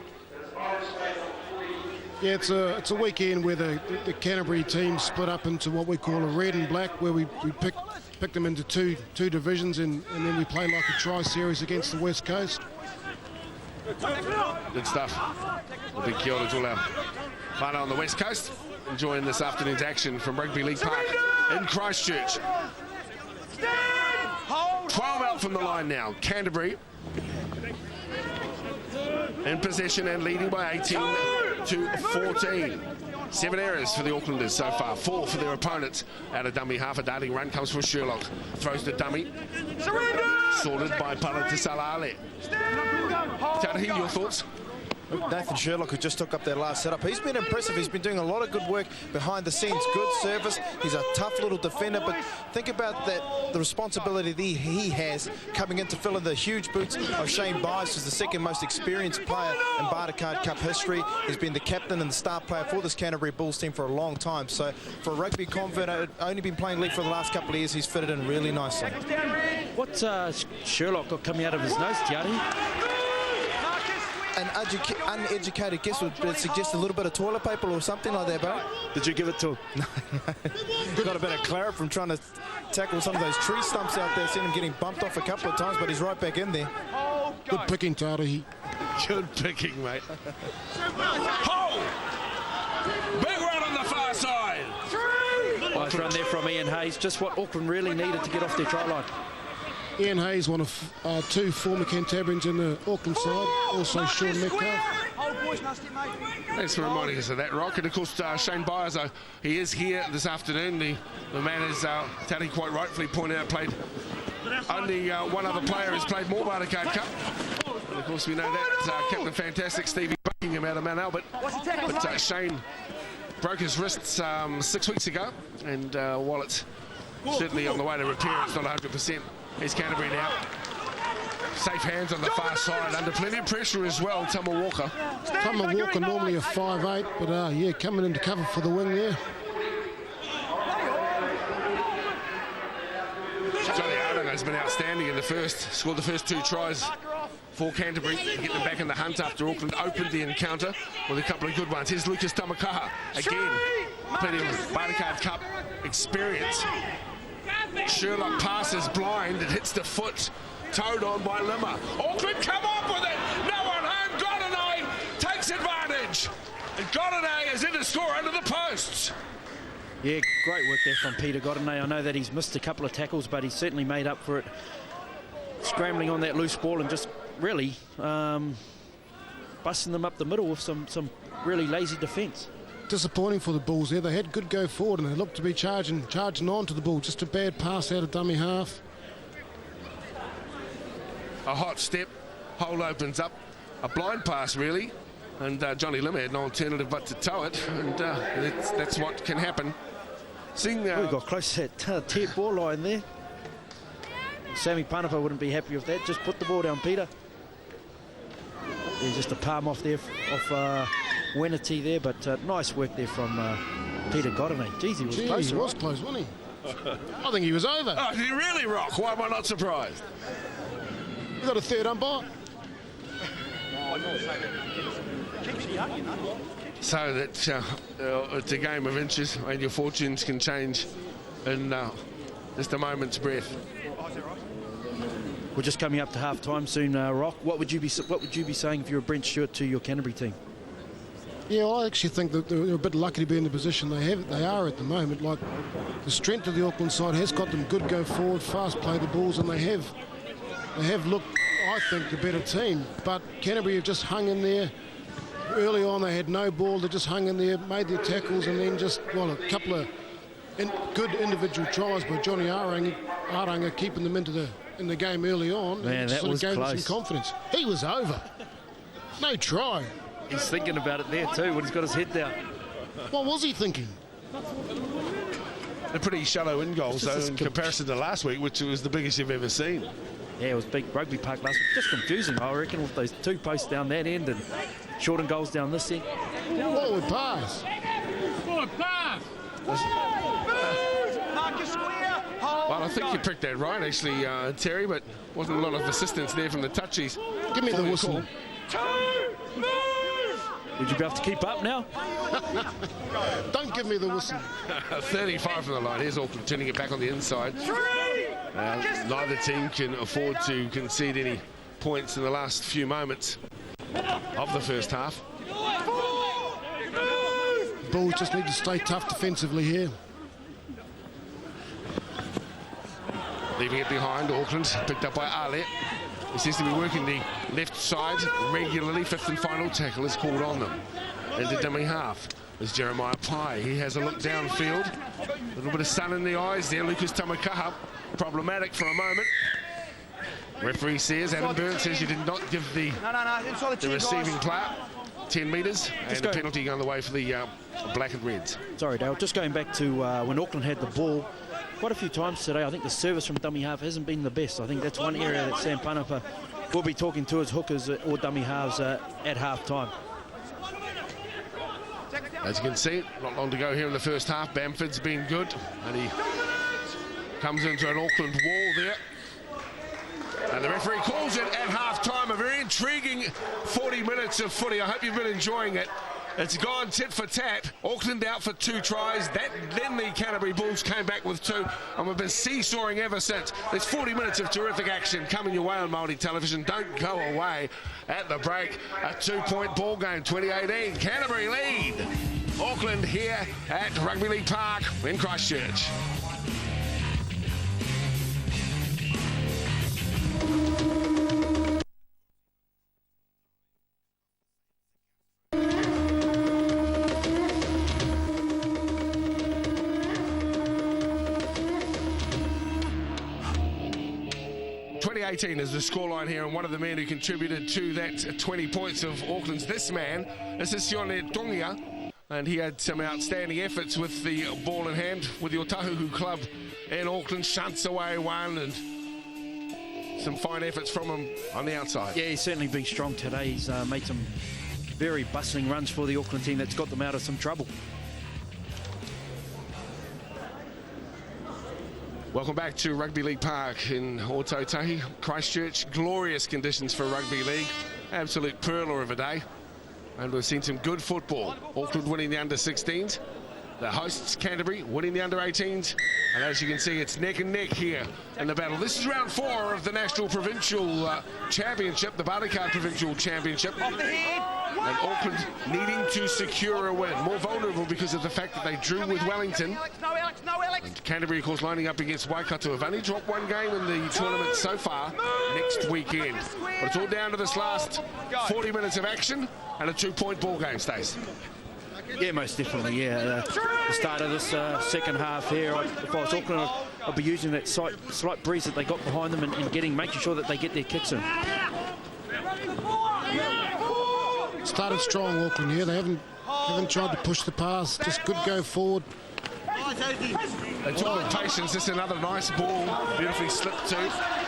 Yeah, it's a weekend where the Canterbury team split up into what we call a red and black, where we picked them into two divisions, and then we play like a tri-series against the West Coast. Good stuff. A big kia ora to all our whānau on the West Coast, enjoying this afternoon's action from Rugby League Park in Christchurch. 12 out from the line now. Canterbury in possession and leading by 18-14. 7 errors for the Aucklanders so far, 4 for their opponents. Out of dummy half, a darting run comes from Sherlock. Throws the dummy. Sorted by Palatasala Ale. Tarahi, your thoughts? Nathan Sherlock, who just took up their last setup, he's been impressive. He's been doing a lot of good work behind the scenes, good service. He's a tough little defender, but think about the responsibility that he has coming in to fill in the huge boots of Shane Byers, who's the second most experienced player in Bartercard Cup history. He's been the captain and the star player for this Canterbury Bulls team for a long time. So for a rugby convert, only been playing league for the last couple of years, he's fitted in really nicely. What's Sherlock got coming out of his nose, Tiari? An uneducated guess would suggest a little bit of toilet paper or something like that, bro. Did you give it to him? Got a bit of claret from trying to tackle some of those tree stumps out there. Seen him getting bumped off a couple of times, but he's right back in there. Good picking, Tarahi. Good picking, mate. Ho! Big run on the far side. Nice run there from Ian Hayes. Just what Auckland really needed to get off their try line. Ian Hayes, one of 2 former Cantabrians in the Auckland side. Also Sean Metcalf. Thanks for reminding us of that, Rock. And of course, Shane Byers, he is here this afternoon. The man, as Taddy quite rightfully pointed out, played only one other player has played more Bartercard Cup. And of course, we know that Captain Fantastic Stevie Buckingham out of Mount Albert. But Shane broke his wrists 6 weeks ago, and while it's certainly on the way to repair, it's not 100%. Here's Canterbury now. Safe hands on the far side, under plenty of pressure as well, Tama Walker. Tama Walker, normally a 5'8", but yeah, coming into cover for the wing there. Johnny Arden has been outstanding in the first, scored the first 2 tries for Canterbury to get them back in the hunt after Auckland opened the encounter with a couple of good ones. Here's Lucas Tamakaha, again, plenty of Bartercard Cup experience. Sherlock passes blind, it hits the foot, towed on by Limmer. Auckland come up with it, no one home, Godinay takes advantage. And Godinay is in to score under the posts. Yeah, great work there from Peter Godinay. I know that he's missed a couple of tackles, but he's certainly made up for it. Scrambling on that loose ball and just really busting them up the middle with some really lazy defence. Disappointing for the Bulls there. They had good go forward and they looked to be charging on to the ball. Just a bad pass out of dummy half. A hot step, hole opens up, a blind pass really, and Johnny Limmer had no alternative but to tow it, and that's what can happen. We got close to that tip ball line there. Sammy Panapa wouldn't be happy with that. Just put the ball down, Peter. There's just a palm off there off Wenity there, but nice work there from Peter Godinay. Jeez, he was close. He was close, wasn't he? I think he was over. Oh, did he really, Rock? Why am I not surprised? We got a third umpire. So that it's a game of inches, and your fortunes can change in just a moment's breath. We're just coming up to half time soon, Rock. What would you be saying if you were Brent Stewart to your Canterbury team? Yeah, well, I actually think that they're a bit lucky to be in the position they are at the moment. Like, the strength of the Auckland side has got them good go forward, fast play the balls, and they have looked, I think, the better team. But Canterbury have just hung in there. Early on, they had no ball. They just hung in there, made their tackles, and then just, well, a couple of good individual tries by Johnny Aranga keeping them in the game early on. Man, that was gave close. them some confidence. He was over. No try. He's thinking about it there too when he's got his head down. What was he thinking? A pretty shallow in goals, though, in comparison to last week, which was the biggest you've ever seen. Yeah, it was big Rugby Park last week. Just confusing, I reckon, with those 2 posts down that end and short and goals down this end. Forward pass. Forward pass. Well, I think you pricked that right, actually, Terry, but wasn't a lot of assistance there from the touchies. Give me the whistle. Would you be able to keep up now? Don't give me the whistle. 35 from the line. Here's Auckland turning it back on the inside. Neither team can afford to concede any points in the last few moments of the first half. Bulls just need to stay tough defensively here. Leaving it behind, Auckland, picked up by Arlett. He seems to be working the left side regularly. 5th and final tackle is called on them. Into dummy half is Jeremiah Pye. He has a look downfield. A little bit of sun in the eyes there. Lucas Tamakaha, problematic for a moment. Referee says, Adam Byrne says you did not give the receiving player 10 metres, and a penalty going the way for the Black and Reds. Sorry, Dale, just going back to when Auckland had the ball, quite a few times today, I think the service from dummy half hasn't been the best. I think that's one area that Sam Panapa will be talking to his hookers or dummy halves at half-time. As you can see, not long to go here in the first half. Bamford's been good, and he comes into an Auckland wall there. And the referee calls it at half-time. A very intriguing 40 minutes of footy. I hope you've been enjoying it. It's gone tit for tat. Auckland out for 2 tries. Then the Canterbury Bulls came back with 2, and we've been seesawing ever since. There's 40 minutes of terrific action coming your way on Māori television. Don't go away at the break. A 2-point ball game, 2018. Canterbury lead. Auckland here at Rugby League Park in Christchurch. Is the scoreline here, and one of the men who contributed to that 20 points of Auckland's this man is Sione Tongia, and he had some outstanding efforts with the ball in hand with the Otahuhu club in Auckland. Shunts away one, and some fine efforts from him on the outside. Yeah, he's certainly been strong today. He's made some very bustling runs for the Auckland team that's got them out of some trouble. Welcome back to Rugby League Park in Ōtautahi, Christchurch. Glorious conditions for Rugby League. Absolute perler of a day. And we've seen some good football. Auckland winning the under-16s. The hosts, Canterbury, winning the under-18s. And as you can see, it's neck and neck here in the battle. This is round 4 of the National Provincial Championship, the Barneycard Provincial Championship. And Auckland needing to secure a win. More vulnerable because of the fact that they drew with Wellington. And Canterbury, of course, lining up against Waikato. Have only dropped 1 game in the tournament so far next weekend. But it's all down to this last 40 minutes of action and a 2-point ball game, Stace. Yeah, most definitely, yeah. The start of this second half here, if I was Auckland, I'd be using that slight breeze that they got behind them and making sure that they get their kicks in. Started strong, Auckland here. They haven't tried to push the pass. Just good go forward. They took with patience. This is another nice ball, beautifully slipped to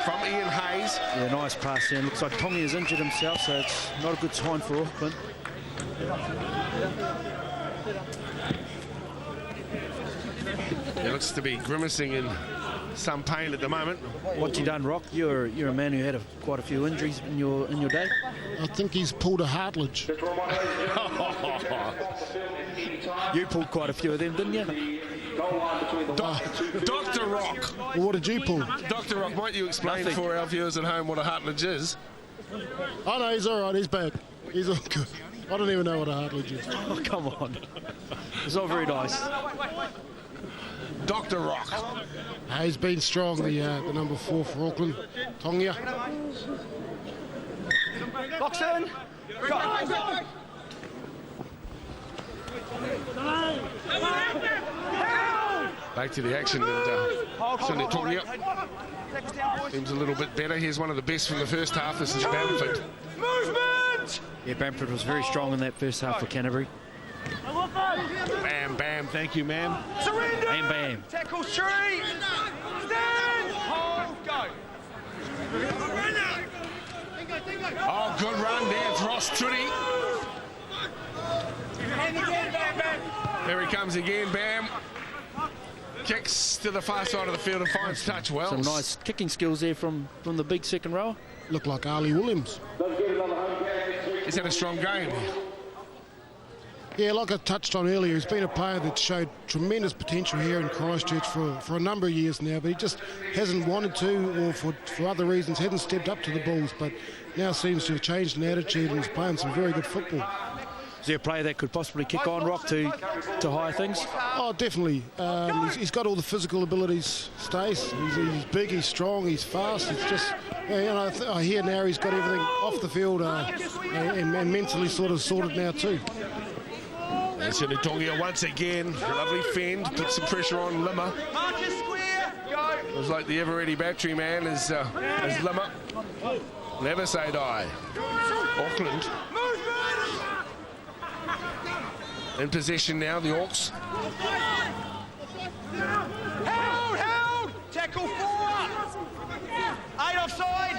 from Ian Hayes. Yeah, nice pass there. Looks like Tommy has injured himself, so it's not a good sign for Auckland. He looks to be grimacing in some pain at the moment. What's he done, Rock? You're a man who had quite a few injuries in your day. I think he's pulled a Hartledge. You pulled quite a few of them, didn't you? Dr. Rock. Well, what did you pull? Dr. Rock, might you explain Nothing. for our viewers at home what a Hartledge is? Oh, no, he's all right. He's back. He's all good. I don't even know what a Hartledge is. Oh, come on. It's not very nice. Dr. Rock. He's been strong, the number 4 for Auckland. Tongia. Box in. Go. Back to the action, and Sunday Tongia seems a little bit better. Here's one of the best from the first half. This is Bamford. Movement! Yeah, Bamford was very strong in that first half for Canterbury. Bam, bam, thank you, ma'am. Surrender! Bam, bam. Tackle 3! Stand! Hold, go! Oh, good run there. It's Ross Trudy. There he comes again, Bam. Kicks to the far side of the field and finds touch well. Some nice kicking skills there from the big second rower. Looked like Ali Williams. He's had a strong game. Yeah, like I touched on earlier, he's been a player that showed tremendous potential here in Christchurch for a number of years now, but he just hasn't wanted to, or for other reasons, hasn't stepped up to the Bulls, but now seems to have changed in attitude and is playing some very good football. Is there a player that could possibly kick on, Rock, to higher things? Oh, definitely. He's got all the physical abilities, Stace. He's big, he's strong, he's fast. It's just, I hear now he's got everything off the field and mentally sort of sorted now too. And Tongia once again, lovely fend, put some pressure on Lima. It was like the ever-ready battery man is Lima. Never say die. Auckland in possession now, the Hawks. Held! Tackle 4! 8 offside!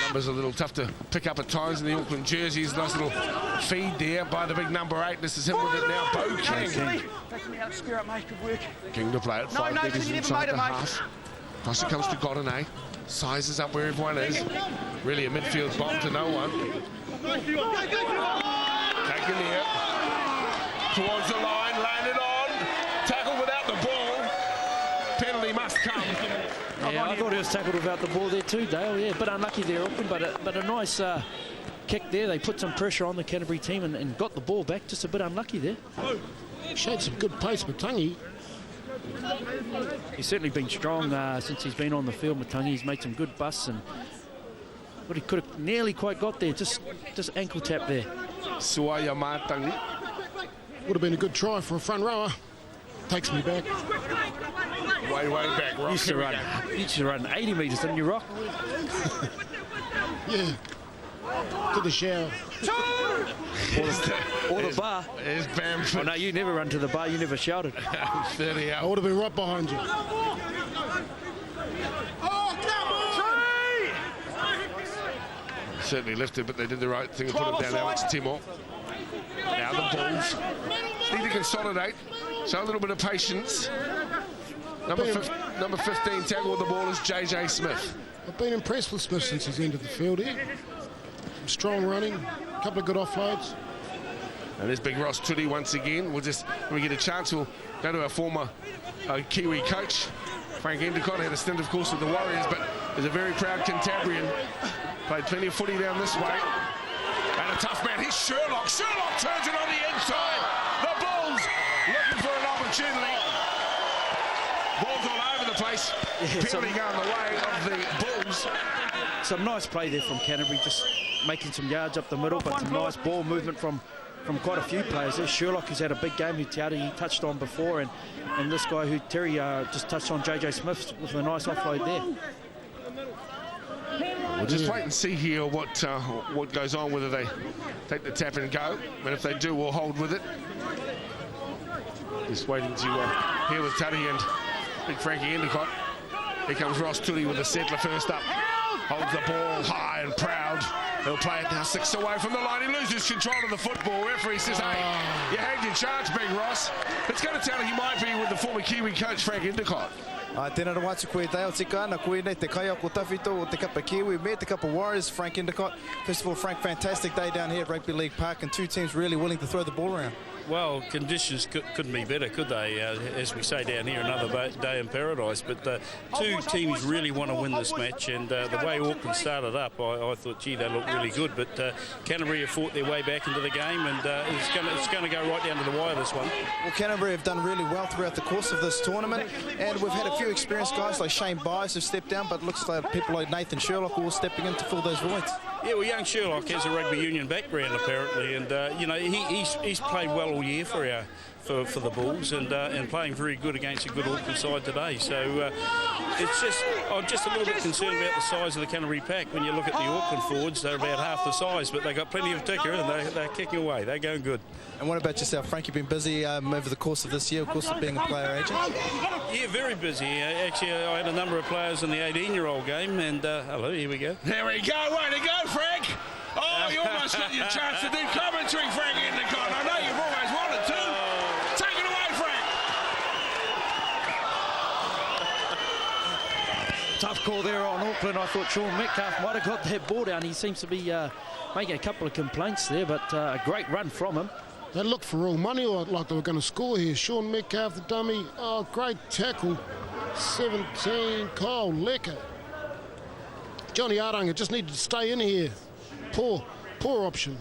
Numbers a little tough to pick up at times in the Auckland jerseys. Nice little feed there by the big number 8. This is him with it now, Bo King. Take me out, square up, mate. Good work. King to play it. No, 5 metres you never inside made it, the mate. half. Across it comes to Godinay. Sizes up where everyone is. Really a midfield bomb to no one. Taken here. Towards the line, landed on. Tackle without the ball. Penalty must come. Yeah, I thought he was tackled without the ball there too, Dale. Yeah, a bit unlucky there, Auckland, but a nice kick there. They put some pressure on the Canterbury team and got the ball back. Just a bit unlucky there. Showed some good pace, Matangi. He's certainly been strong since he's been on the field, Matangi. He's made some good busts, but he could have nearly quite got there. Just ankle tap there. Suaya Matangi. Would have been a good try for a front rower. Takes me back. Way back, Rock. Used to run 80 metres, didn't you, Rock? Yeah. To the shower. Or the bar. There's Bamford. Oh, no, you never run to the bar. You never shouted. 30 I out. would have been right behind you. Certainly lifted, but they did the right thing and put it down. Alex Timor. Now the Bulls need to consolidate. Show a little bit of patience. Number 15 tackle with the ball is JJ Smith. I've been impressed with Smith since he's entered the field here. Some strong running, a couple of good offloads. And there's big Ross Trudy once again. When we get a chance, we'll go to our former Kiwi coach. Frank Endicott had a stint, of course, with the Warriors, but is a very proud Cantabrian. Played plenty of footy down this way. And a tough man, he's Sherlock. Sherlock turns it on the inside. The Bulls looking for an opportunity. Ball's all over the place. Penalty going the way of the Bulls. Some nice play there from Canterbury, just making some yards up the middle, but some nice ball movement from quite a few players there. Sherlock, who's had a big game, who he touched on before, and this guy who Terry just touched on, JJ Smith, with a nice offload there. We'll just wait and see here what goes on, whether they take the tap and go. And if they do, we'll hold with it. Just waiting to hear with Tuddy and big Frankie Endicott. Here comes Ross Tully with the settler first up. Holds the ball high and proud. He'll play it now 6 away from the line. He loses control of the football. Referee says, hey, you had your chance, Big Ross. It's going to tell him he might be with the former Kiwi coach, Frank Endicott. Tēnā rā wātu koe Dale tika, nā koe nei te kai ako tawhito o te kapa Kiwi, me te kapa Warriors, Frank Endicott. First of all, Frank, fantastic day down here at Rugby League Park, and two teams really willing to throw the ball around. Well, conditions couldn't be better, could they? As we say down here, another day in paradise. But two teams really want to win this match, and the way Auckland started up, I thought, gee, they looked really good. But Canterbury have fought their way back into the game, and it's going to go right down to the wire, this one. Well, Canterbury have done really well throughout the course of this tournament, and we've had a few experienced guys like Shane Byers have stepped down, but it looks like people like Nathan Sherlock all stepping in to fill those voids. Yeah, well, young Sherlock has a rugby union background apparently, and you know, he's played well all year for the Bulls, and playing very good against a good Auckland side today. So I'm just a little bit concerned about the size of the Canterbury pack. When you look at the Auckland forwards, they're about half the size, but they've got plenty of ticker, and they're kicking away. They're going good. And what about yourself, Frank? You've been busy over the course of this year, of course, of being a player agent. Yeah, very busy. Actually, I had a number of players in the 18-year-old game, and hello, here we go. There we go. Way to go, Frank. Oh, you almost got your chance to do commentary, Frank Endicott. I know you've always wanted to. Take it away, Frank. Tough call there on Auckland. I thought Sean Metcalf might have got that ball down. He seems to be making a couple of complaints there, but a great run from him. They looked for all money, like they were going to score here. Sean Metcalf, the dummy. Oh, great tackle. 17, Kyle Lecker. Johnny Ardanga just needed to stay in here. Poor option.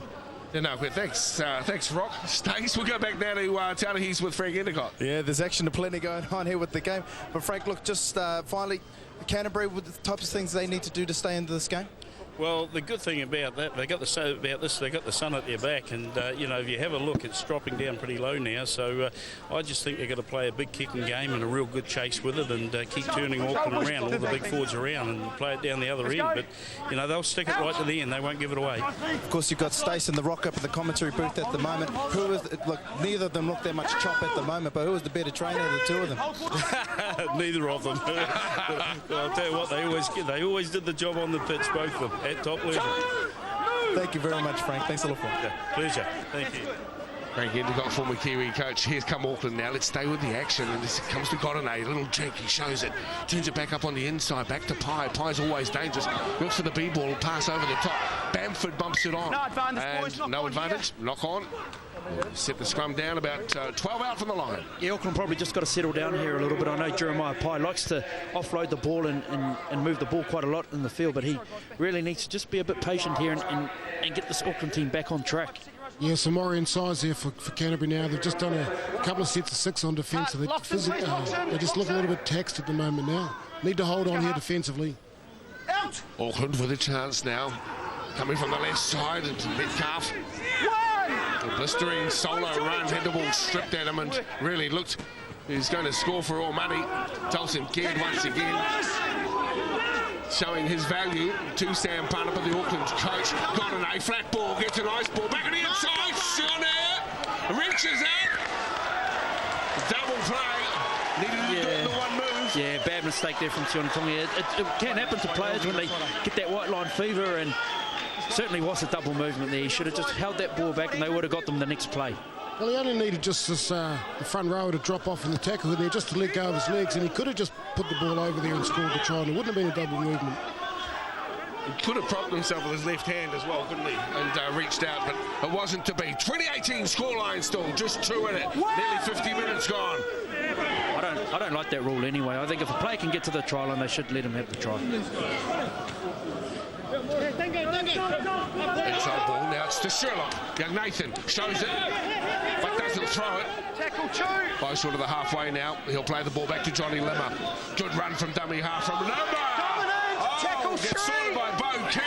Yeah, no, thanks, Rock. Stace, we'll go back now to Taunahi's with Frank Endicott. Yeah, there's action plenty going on here with the game. But Frank, look, just finally, Canterbury, with the types of things they need to do to stay into this game? Well, the good thing about that, they got the sun at their back, and you know, if you have a look, it's dropping down pretty low now. So I just think they're going to play a big kicking game and a real good chase with it, and keep turning Auckland around, all the big forwards around, and play it down the other end. But you know, they'll stick it right to the end. They won't give it away. Of course, you've got Stace and the Rock up in the commentary booth at the moment. Look, neither of them look that much chop at the moment, but who was the better trainer of the two of them? Neither of them. But I'll tell you what, they always did the job on the pitch, both of them. At top level. Thank you very much, Frank. Thanks a lot, Frank. Yeah, pleasure. Thank you. Frank Endicott, former Kiwi coach. Here's come Auckland now. Let's stay with the action. And this comes to Godinay. Little jig. He shows it. Turns it back up on the inside. Back to Pye. Pye's always dangerous. Looks for the B-ball. Pass over the top. Bamford bumps it on. No advantage, boys. No advantage. Knock on. Set the scrum down about 12 out from the line. Yeah, Auckland probably just got to settle down here a little bit. I know Jeremiah Pye likes to offload the ball and move the ball quite a lot in the field, but he really needs to just be a bit patient here and get this Auckland team back on track. Yeah, some more inside there for Canterbury now. They've just done a couple of sets of 6 on defence, so they just look a little bit taxed at the moment now. Need to hold on here defensively. Auckland with a chance now. Coming from the left side into Metcalf. A blistering solo run, had the ball stripped at him and really looked he's going to score for all money. Tolson Kidd once again showing his value to Sam Parnapa, the Auckland coach. Got a flat ball, gets a nice ball back on the inside. Shona reaches out. Double play. Needed to do it in the one move. Yeah, bad mistake there from Sione Tongi. It can happen to players when they get that white line fever, and certainly was a double movement there. He should have just held that ball back and they would have got them the next play. Well, he only needed just this, the front rower to drop off in the tackle there, just to let go of his legs, and he could have just put the ball over there and scored the try, and it wouldn't have been a double movement. He could have propped himself with his left hand as well, couldn't he? And reached out, but it wasn't to be. 2018 scoreline still, just 2 in it. Nearly 50 minutes gone. I don't like that rule anyway. I think if a player can get to the try line, they should let him have the try. Inside ball, now it's to Sherlock. Young Nathan shows it, but doesn't throw it. Tackle 2. By sort of the halfway now. He'll play the ball back to Johnny Limmer. Good run from dummy half from Noma. Tackle 3. Gets sorted by Bo King.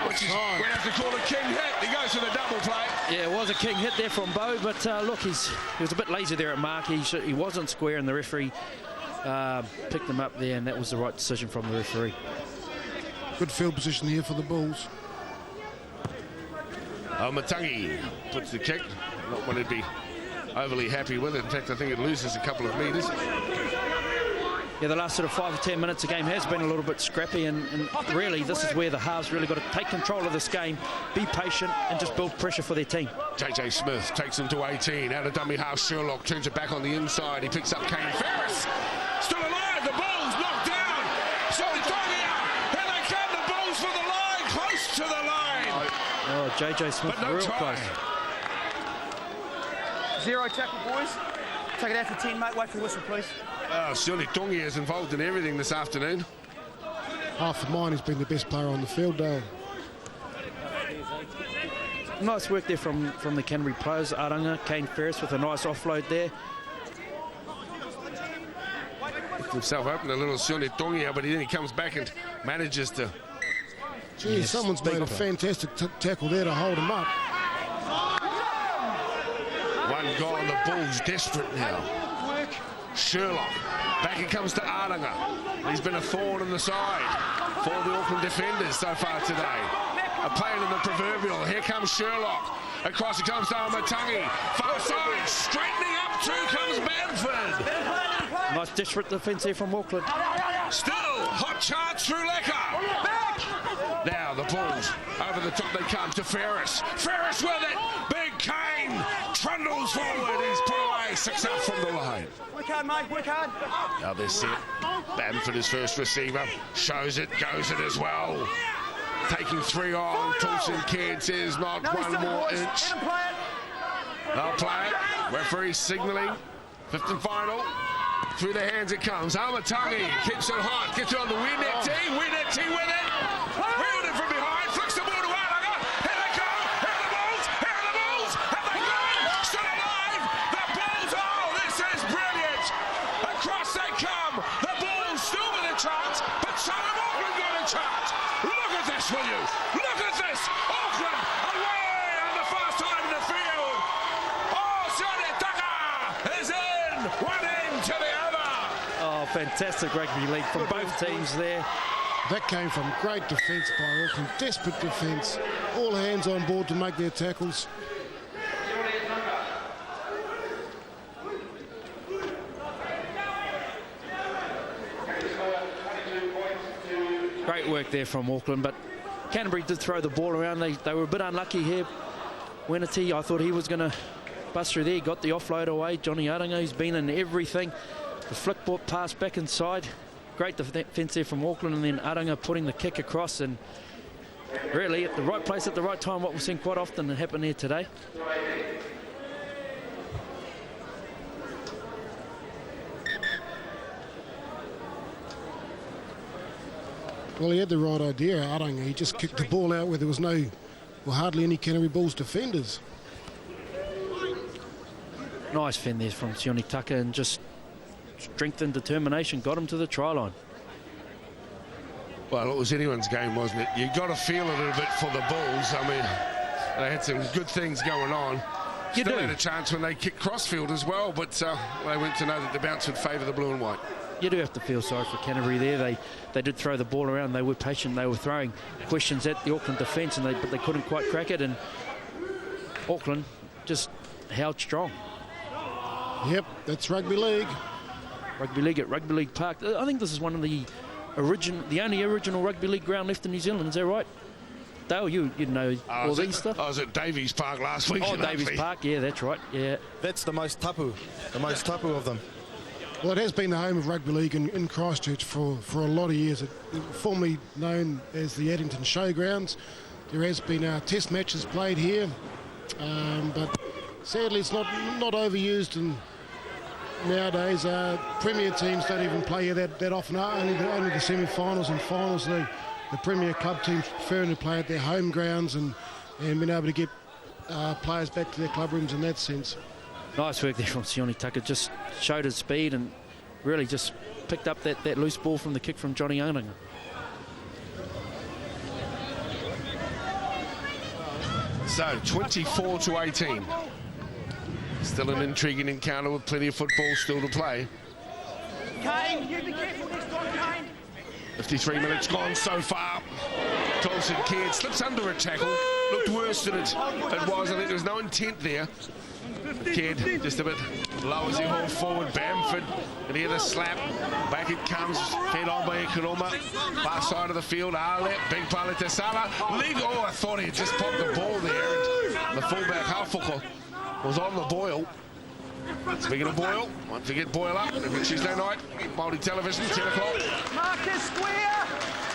Which is, we'll have to call a King hit. He goes for the double play. Yeah, it was a King hit there from Bo, but look, he was a bit lazy there at mark. He wasn't square, and the referee picked him up there, and that was the right decision from the referee. Good field position here for the Bulls. Matangi puts the kick. Not one he'd be overly happy with it. In fact, I think it loses a couple of metres. Yeah, the last sort of 5 or 10 minutes, the game has been a little bit scrappy, and really this is where the halves really got to take control of this game, be patient, and just build pressure for their team. JJ Smith takes him to 18. Out of dummy half, Sherlock turns it back on the inside. He picks up Kane Ferris. Still alive. The Bulls knocked down. Here they come. The Bulls for the line. Close to the line. Oh, JJ Smith, but no real try. close. Zero tackle, boys. Take it out for 10, mate. Wait for the whistle, please. Surely Tongi is involved in everything this afternoon. Half of mine has been the best player on the field, Dale. Nice work there from the Canterbury players. Aranga, Kane Ferris with a nice offload there. Picked himself open a little Sione Tongia, but then he comes back and manages to... Gee, someone's made a fantastic tackle there to hold him up. One goal, the Bulls desperate now. Sherlock, back it comes to Aranga. He's been a thorn in the side for the Auckland defenders so far today. A pain in the proverbial. Here comes Sherlock. Across it comes to Amatangi. Far side, straightening up through comes Bamford. Nice desperate defence here from Auckland. Still, hot chance through Lecker. Now the Bulls, over the top they come to Ferris. Ferris with it. Big Kane trundles forward. He's put away. 6 out from the line. Work hard, mate. Work hard. Now they're set. Bamford is first receiver. Shows it, goes it as well. Taking 3 on. Toulson Kidd says not one more inch. They'll play it. Referee signalling. 5th and final. Through the hands it comes. Amatangi keeps it hot. Gets it on the Winnet tee. Winnet tee with it. Reeled it from behind. Flicks the ball to Aranga. Here they go. Here are the Bulls. Here are the Bulls. Have they gone? Still alive. The Bulls. Oh, this is brilliant. Across they come. The Bulls still with a chance. But so have Auckland got a chance. Look at this, will you? Look at this. Auckland away on the far side of the field. Oh, Sione Taka is in. One end to the other. Oh, fantastic rugby league from both teams there. That came from great defence by Auckland. Desperate defence. All hands on board to make their tackles. Great work there from Auckland, but Canterbury did throw the ball around. They were a bit unlucky here. Winnerty, I thought he was going to bust through there. He got the offload away. Johnny Aranga, who's been in everything. The flick ball pass back inside. Great defence there from Auckland, and then Aranga putting the kick across, and really at the right place at the right time, what we've seen quite often happen here today. Well, he had the right idea, Aranga. He just kicked the ball out where there was hardly any Canterbury Bulls defenders. Nice fend there from Sione Taka, and just strength and determination got him to the try line. Well, it was anyone's game, wasn't it? You got to feel a little bit for the Bulls. I mean, they had some good things going on. Still had a chance when they kicked crossfield as well, but they went to know that the bounce would favour the blue and white. You do have to feel sorry for Canterbury there. They did throw the ball around. They were patient. They were throwing questions at the Auckland defence, but they couldn't quite crack it. And Auckland just held strong. Yep, that's rugby league. Rugby league at Rugby League Park. I think this is one of the only original rugby league ground left in New Zealand. Is that right? Dale, you know all these stuff. I was at Davies Park last week. Oh, Davies Park. Yeah, that's right. Yeah. That's the most tapu of them. Well, it has been the home of rugby league in Christchurch for a lot of years. It formerly known as the Addington Showgrounds. There has been test matches played here, but sadly it's not overused, and nowadays Premier teams don't even play here that often. Only the semi-finals and finals. The Premier club teams preferring to play at their home grounds and being able to get players back to their club rooms in that sense. Nice work there from Sione Taka. Just showed his speed and really just picked up that loose ball from the kick from Johnny Aranga. So 24-18. Still an intriguing encounter with plenty of football still to play. Kane, you be careful next time, Kane. 53 minutes gone so far. Toulson Kidd slips under a tackle. Looked worse than it was. I think there was no intent there. Kidd just a bit low as he hauled forward. Bamford, and here the slap. Back it comes. Fed on by Ikaruma. Far side of the field. Arlep. Big Palete Sala. Oh, I thought he had just popped the ball there. And the fullback, Halfuko, was on the boil. Speaking of Boyle, don't forget Boyle up every Tuesday night, Māori television, 10 o'clock. Marcus Square!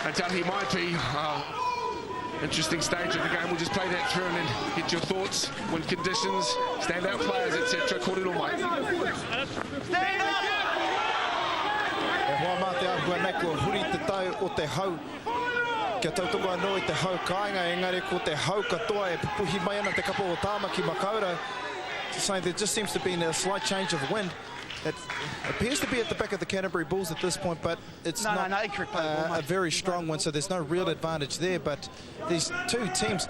Until he might be Interesting stage of the game. We'll just play that through and then get your thoughts, win conditions, standout players, etc. Kōrero mai. Stand up! E hoa mā te ahua nei kua huri te tau o te hau. Kia tautoko anō i te hau kāinga, engari ko te hau katoa e pupuhi mai ana te kapo o tāmaki makaurau. Just saying there just seems to be a slight change of wind. It appears to be at the back of the Canterbury Bulls at this point, but it's not a very strong one, so there's no real advantage there. But these two teams,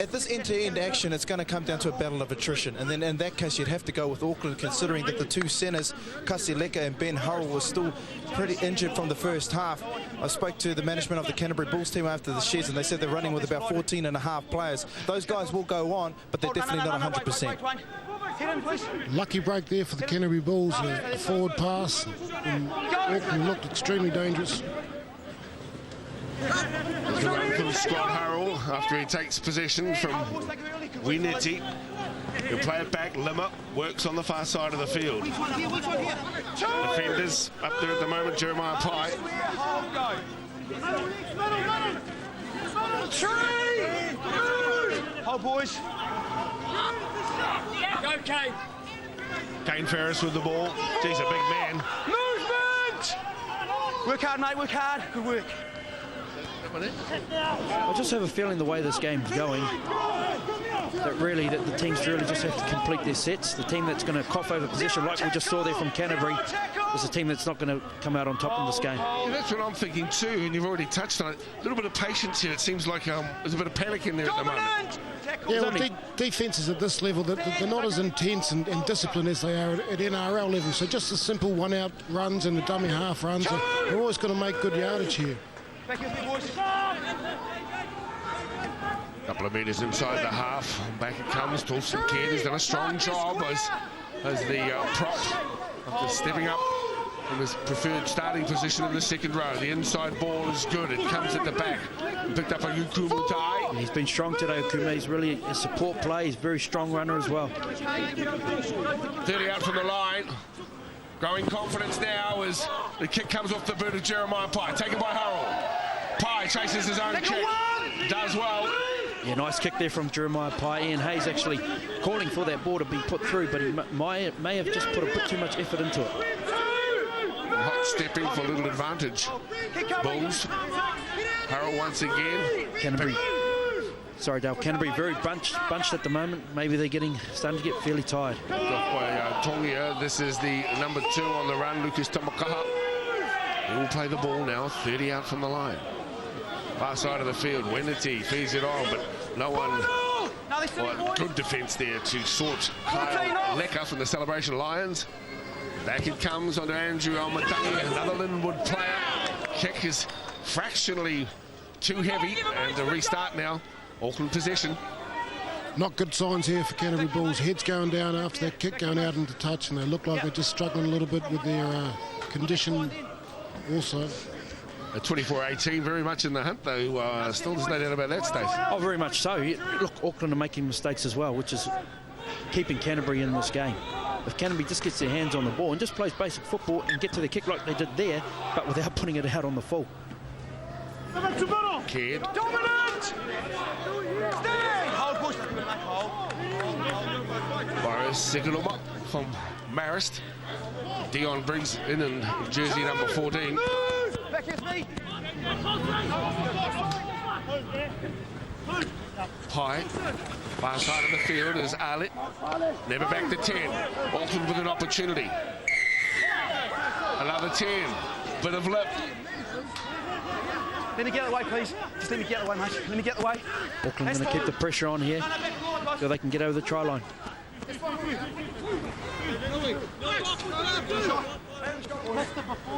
at this end-to-end action, it's going to come down to a battle of attrition. And then in that case, you'd have to go with Auckland, considering that the two centres, Kasileka and Ben Hurrell, were still pretty injured from the first half. I spoke to the management of the Canterbury Bulls team after the Sheds, and they said they're running with about 14 and a half players. Those guys will go on, but they're definitely not 100%. Lucky break there for the Canterbury Bulls, a forward pass, and Auckland looked extremely dangerous. There's a run from Scott Hurrell after he takes possession from Wineti. He'll play it back. Limmer works on the far side of the field. Defenders up there at the moment, Jeremiah Pye. Hold, boys. Go, Kane. Kane Ferris with the ball. He's a big man. Movement! Work hard, mate, work hard. Good work. I just have a feeling the way this game's going, that the teams really just have to complete their sets. The team that's going to cough over possession, like we just saw there from Canterbury, is a team that's not going to come out on top in this game. Yeah, that's what I'm thinking too, and you've already touched on it. A little bit of patience here. It seems like there's a bit of panic in there at the moment. Yeah, well, defences at this level, they're not as intense and disciplined as they are at NRL level. So just the simple one-out runs and the dummy half runs are always going to make good yardage here. Couple of metres inside the half. Back it comes. Torsten Kidd has done a strong job as the prop after stepping up from his preferred starting position in the second row. The inside ball is good. It comes at the back. Picked up a Yuku Mutai. He's been strong today, Okume. He's really a support play. He's a very strong runner as well. 30 out from the line. Growing confidence now as the kick comes off the boot of Jeremiah Pye. Taken by Hurrell. Pye chases his own kick. Does well. Yeah, nice kick there from Jeremiah Pye. Ian Hayes actually calling for that ball to be put through, but he may have just put a bit too much effort into it. Hot stepping for little advantage. Bulls. Hurrell once again. Canterbury. Sorry, Dale. Canterbury very bunched at the moment. Maybe they're starting to get fairly tired. Off by Tongia. This is the number 2 on the run, Lucas Tomakaha. He will play the ball now, 30 out from the line. Far side of the field, Wineti feeds it on, but no one. Well, good defence there to sort Kyle Lecker from the Celebration Lions. Back it comes onto Andrew Almatangi, another Linwood player. Kick is fractionally too heavy, and a restart now. Auckland possession. Not good signs here for Canterbury Bulls. Heads going down after that kick going out into touch, and they look like they're just struggling a little bit with their condition also. 24-18, very much in the hunt, though. Still there's no doubt about that, Stacey. Oh, very much so. Look, Auckland are making mistakes as well, which is keeping Canterbury in this game. If Canterbury just gets their hands on the ball and just plays basic football and get to the kick like they did there, but without putting it out on the full. Kidd. Dominant! Boris Sigaluma from Marist. Dion brings in jersey number 14. Back here, me. Pye. Far side of the field is Alit. Never back to 10. Auckland with an opportunity. Another 10. Bit of lip. Let me get out of the way, please. Just let me get out of the way, mate. Let me get out of the way. Auckland going to keep the pressure on here so they can get over the try line.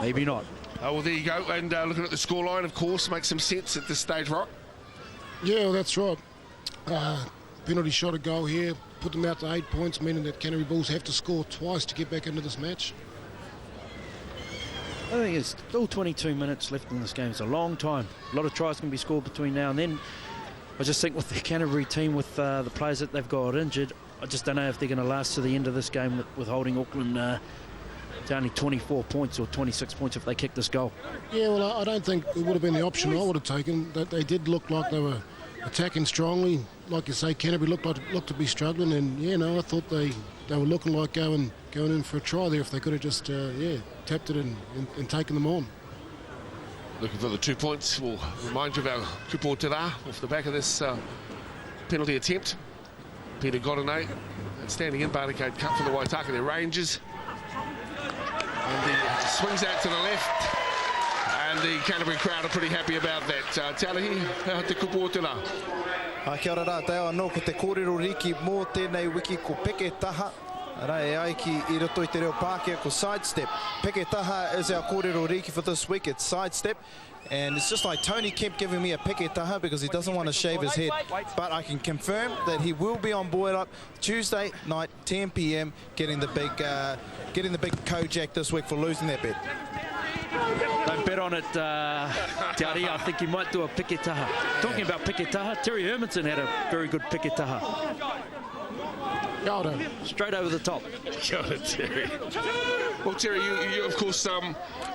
Maybe not. Oh, well, there you go. And looking at the scoreline, of course, makes some sense at this stage, Rock. Yeah, well, that's right. Penalty shot a goal here, put them out to 8 points, meaning that Canterbury Bulls have to score twice to get back into this match. I think there's still 22 minutes left in this game. It's a long time. A lot of tries can be scored between now and then. I just think with the Canterbury team, with the players that they've got injured, I just don't know if they're going to last to the end of this game with holding Auckland to only 24 points or 26 points if they kick this goal. Yeah, well, I don't think it would have been the option I would have taken. That they did look like they were attacking strongly. Like you say, Canterbury looked to be struggling, and yeah, no, I thought they were looking like going in for a try there if they could have just tapped it and taken them on. Looking for the 2 points. We'll remind you of our triple tara off the back of this penalty attempt. Peter Godinay standing in Barnacade Cup for the Waitakere Rangers. And he swings out to the left. And the Canterbury crowd are pretty happy about that. Talahi, how te kupu o te rā? Kia ora rā, te awa no ko te kōrero riki mō tēnei wiki ko peke taha. Rai ai ki I roto I te reo Pākehā ko sidestep. Peke taha is our kōrero riki for this week. It's sidestep. And it's just like Tony Kemp giving me a peke taha because he doesn't want to shave his head. But I can confirm that he will be on board up Tuesday night, 10 p.m, getting the big Kojak this week for losing that bet. Don't bet on it, Te Ari. I think he might do a peke taha. Talking about peke taha, Terry Hermanson had a very good peke taha. Straight over the top. Got it, Terry. Well, Terry, you of course,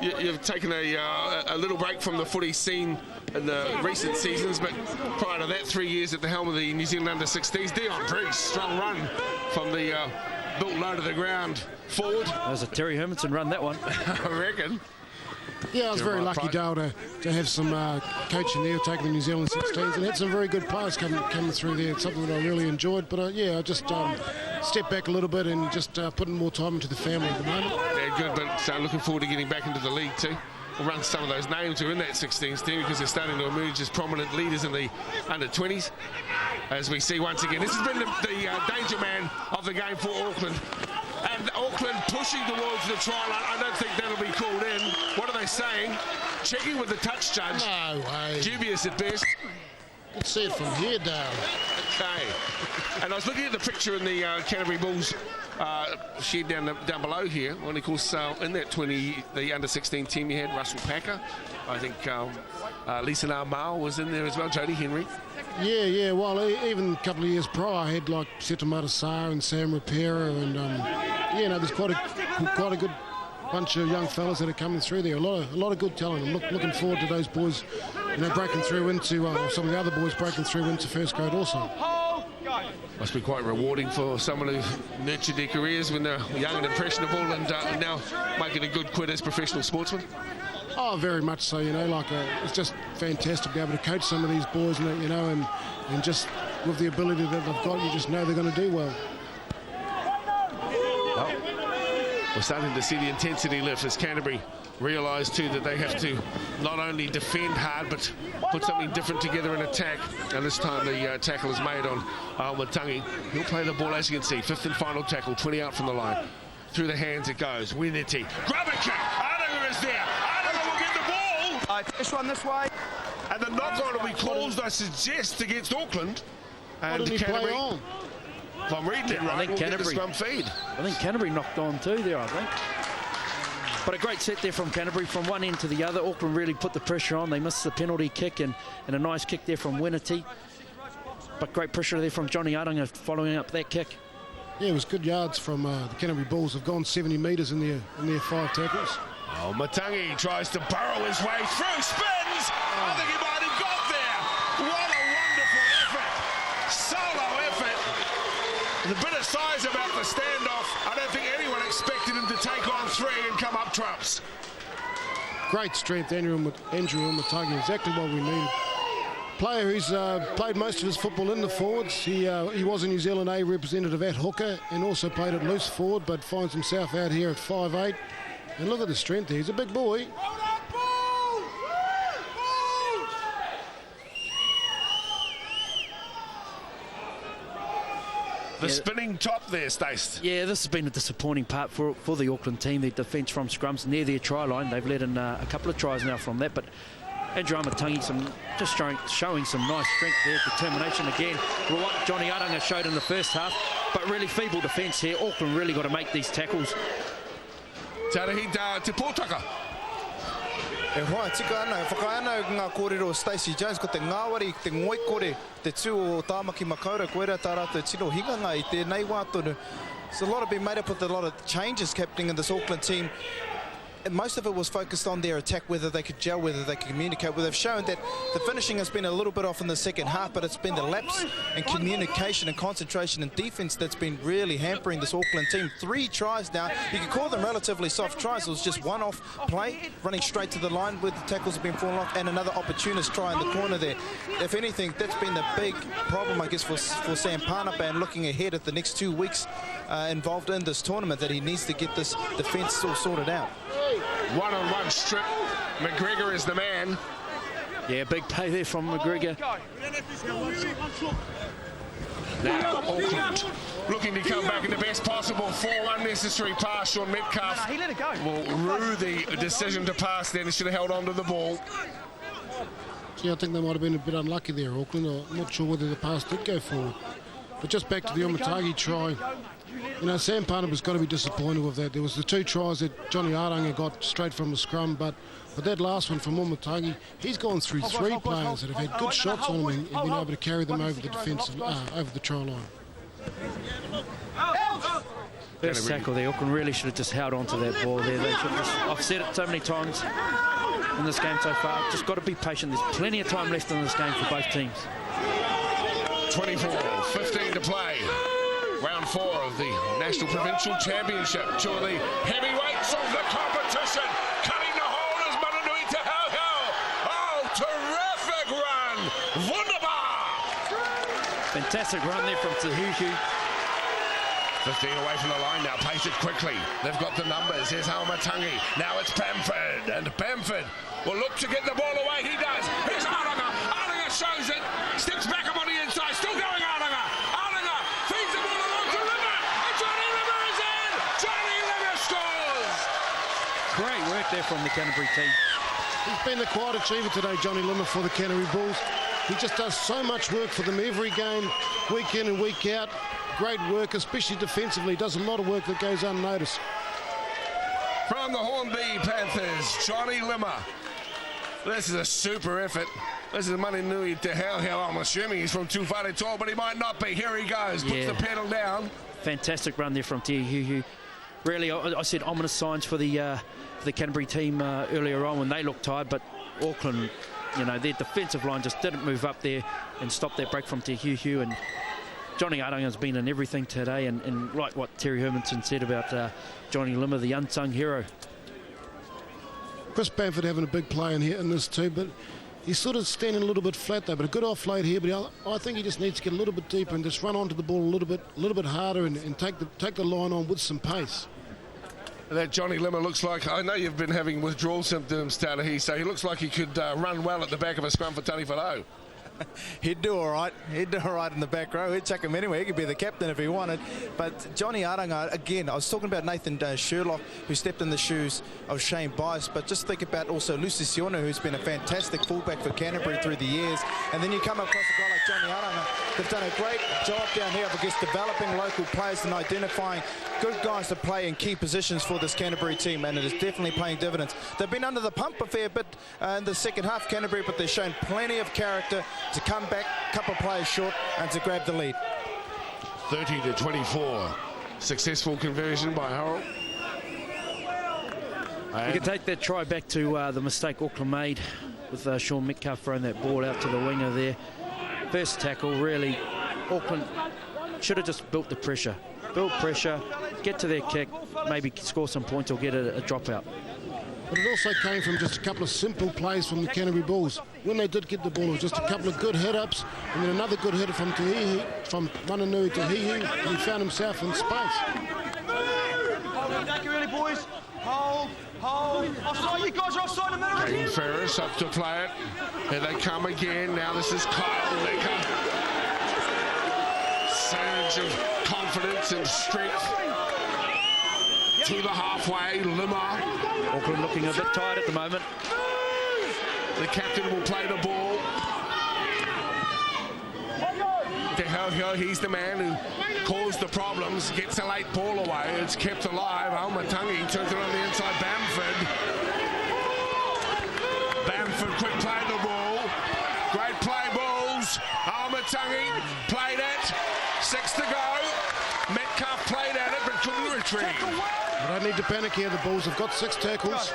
you've taken a little break from the footy scene in the recent seasons, but prior to that, 3 years at the helm of the New Zealand under-16s. Dion Priest, strong run from the built low to the ground forward. That was a Terry Hermanson run, that one. I reckon. Yeah, I was very lucky, Dale, to have some coaching there, taking the New Zealand 16s, and had some very good players coming through there. It's something that I really enjoyed. But yeah, I just stepped back a little bit and just putting more time into the family at the moment. Yeah, good, but looking forward to getting back into the league too. We'll run some of those names who are in that 16s team because they're starting to emerge as prominent leaders in the under-20s. As we see once again, this has been the danger man of the game for Auckland. And Auckland pushing towards the try line. I don't think that'll be called in. What are they saying? Checking with the touch judge. No way. Dubious at best. You can see it from here, Dale. Okay. And I was looking at the picture in the Canterbury Bulls shed down below here. Well, of course, in that the under-16 team, you had Russell Packer. I think Lisa Mao was in there as well, Jodie Henry. Yeah. Well, even a couple of years prior, I had like Seta Matasar and Sam Rapera, and there's quite a good bunch of young fellas that are coming through there. A lot of good talent. I'm looking forward to those boys, breaking through into some of the other boys breaking through into first grade also. Must be quite rewarding for someone who nurtured their careers when they're young and impressionable, and now making a good quid as professional sportsmen. Oh, very much so. It's just fantastic to be able to coach some of these boys, and just with the ability that they've got, you just know they're going to do well. We're starting to see the intensity lift as Canterbury realise too that they have to not only defend hard but put something different together in attack. And this time the tackle is made on Matangi. He'll play the ball, as you can see, fifth and final tackle, 20 out from the line. Through the hands it goes. Winity. Grab a kick. Adaga is there. Adaga will get the ball. This one this way. And the knock-on will be caused, I suggest, against Auckland. And Why didn't he play on? If I'm reading it right, we'll get the scrum feed. I think Canterbury knocked on too there, I think. But a great set there from Canterbury, from one end to the other. Auckland really put the pressure on. They missed the penalty kick and a nice kick there from Winity. But great pressure there from Johnny Aranga following up that kick. Yeah, it was good yards from the Canterbury Bulls. Have gone 70 metres in their 5 tackles. Oh, Matangi tries to burrow his way through, spins. I think he might have got there. What a wonderful effort. Solo effort. The bit of size about the standoff. I don't think anyone expected him to take on 3 and come up trumps. Great strength, Andrew Matangi, exactly what we needed. Player who's played most of his football in the forwards. He was a New Zealand A representative at hooker and also played at loose forward, but finds himself out here at 5'8". And look at the strength there. He's a big boy. The spinning top there, Stace. Yeah, this has been a disappointing part for the Auckland team. Their defence from scrums near their try line. They've let in a couple of tries now from that, but Andrew Amatangi just showing some nice strength there, determination again. What Johnny Aranga showed in the first half, but really feeble defence here. Auckland really got to make these tackles. Tarahi te pōtaka. E hoa, tika ana, whakaana ngā kōrero Stacey Jones, ko te ngāwari, te ngoi kore, te tū o Tāmaki Makaura, koera tā rātou tino hinganga I tēnei wā tonu. So a lot have been made up with a lot of changes happening in this Auckland team. most of it was focused on their attack, whether they could gel, whether they could communicate. Well, they've shown that the finishing has been a little bit off in the second half, but it's been the lapse in communication and concentration and defence that's been really hampering this Auckland team. 3 tries now. You could call them relatively soft tries. It was just one off play, running straight to the line where the tackles have been falling off, and another opportunist try in the corner there. If anything, that's been the big problem, I guess, for Sam Parnapan looking ahead at the next 2 weeks involved in this tournament, that he needs to get this defence all sorted out. One-on-one strip. McGregor is the man. Yeah, big play there from McGregor. Now Auckland looking to come back in the best possible. 4 unnecessary pass. Sean Metcalf he let it go. will rue the decision to pass then. He should have held on to the ball. Yeah, I think they might have been a bit unlucky there, Auckland. I'm not sure whether the pass did go forward. But just back to the Omatagi try. You know, Sam Parnapan's got to be disappointed with that. There was the 2 tries that Johnny Aranga got straight from the scrum, but that last one from Omatagi, he's gone through 3 players that have had good shots on him and been able to carry them over the defensive, over the try line. First tackle there, Auckland really should have just held on to that ball there. They should have just, I've said it so many times in this game so far, just got to be patient. There's plenty of time left in this game for both teams. 24-15 to play. Round 4 of the National Provincial Championship. 2 of the heavyweights of the competition. Cutting the hole is Mananui Te Hauhau. Oh, terrific run. Wunderbar. Fantastic run there from Te Hauhau. 15 away from the line now, plays it quickly. They've got the numbers. Here's Haumatangi. Now it's Bamford. And Bamford will look to get the ball away. He does. Here's Aranga. Aranga shows it. Steps back up on the inside. Still going Aranga. Aranga feeds the ball along to Limmer. And Johnny Limmer is in. Johnny Limmer scores. Great work there from the Canterbury team. He's been the quiet achiever today, Johnny Limmer, for the Canterbury Bulls. He just does so much work for them every game, week in and week out. Great work, especially defensively. Does a lot of work that goes unnoticed. From the Hornby Panthers, Johnny Limmer. This is a super effort. This is Mananui Te Hauhau. I'm assuming he's from Tuwhareto, but he might not be. Here he goes, puts the pedal down. Fantastic run there from Te Hauhau. Really, I said ominous signs for the Canterbury team earlier on when they looked tired, but Auckland, you know, their defensive line just didn't move up there and stop that break from Te Hauhau. And Johnny Aranga has been in everything today, and like what Terry Hermanson said about Johnny Limmer, the unsung hero. Chris Bamford having a big play in here in this too, but he's sort of standing a little bit flat though. But a good offload here, but I think he just needs to get a little bit deeper and just run onto the ball a little bit harder and take the line on with some pace. That Johnny Limmer looks like, I know you've been having withdrawal symptoms, Tarahi, so he looks like he could run well at the back of a scrum for Tani Whanau. He'd do all right. He'd do all right in the back row. He'd chuck him anyway. He could be the captain if he wanted. But Johnny Aranga, again, I was talking about Nathan Sherlock, who stepped in the shoes of Shane Bice, but just think about also Lucy Siona, who's been a fantastic fullback for Canterbury through the years. And then you come across a guy like Johnny Aranga. They've done a great job down here, I guess, developing local players and identifying good guys to play in key positions for this Canterbury team, and it is definitely paying dividends. They've been under the pump a fair bit in the second half, Canterbury, but they've shown plenty of character to come back, a couple of players short, and to grab the lead. 30-24. Successful conversion by Harold. You can take that try back to the mistake Auckland made with Sean Metcalf throwing that ball out to the winger there. First tackle, really, Auckland should have just built the pressure. Build pressure, get to their kick, maybe score some points or get a dropout. But it also came from just a couple of simple plays from the Canterbury Bulls. When they did get the ball, it was just a couple of good hit-ups, and then another good hitter from Mananui Te Hauhau. He found himself in space. Thank you, really, boys. Hold. Offside, you guys are offside in the middle. Kane Ferris up to play it. Here they come again. Now this is Kyle Necker. Surge of confidence and strength. To the halfway, Limmer. Auckland looking a bit tired at the moment. The captain will play the ball. Te Hauhau, he's the man who caused the problems, gets a late ball away. It's kept alive. Aumatangi turns it on the inside. Bamford quick play the ball. Great play, Bulls. Aumatangi played it. 6 to go. Metcalf played at it but couldn't retrieve. They don't need to panic here, the Bulls have got 6 tackles.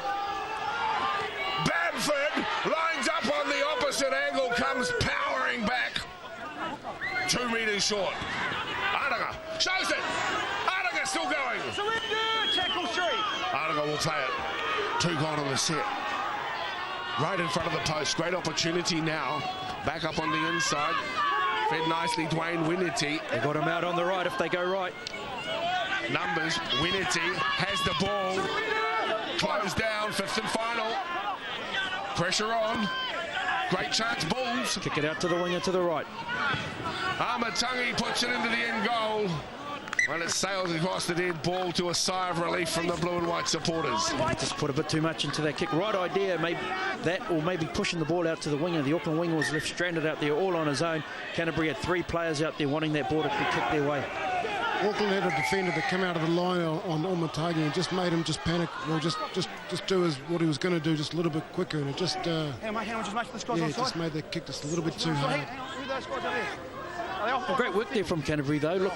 Bamford lines up on the opposite angle, comes powering back. 2 metres short. Ardanga shows it. Ardanga still going. Tackle 3. Ardanga will play it. 2 gone on the set. Right in front of the post. Great opportunity now. Back up on the inside. Fed nicely, Dwayne Winity. They got him out on the right if they go right. Numbers, Winity has the ball. Closed down, 5th and final. Pressure on. Great chance, Bulls. Kick it out to the winger to the right. Amatangi puts it into the end goal. Well, it sails across the dead ball to a sigh of relief from the blue and white supporters. Just put a bit too much into that kick. Right idea, maybe that, or maybe pushing the ball out to the winger. The Auckland winger was left stranded out there all on his own. Canterbury had 3 players out there wanting that ball to be kicked their way. Auckland had a defender that came out of the line on Omatagi and just made him just panic. Well, just do what he was going to do just a little bit quicker, and it just just made that kick just a little bit too hard. Well, great work there from Canterbury though. Look,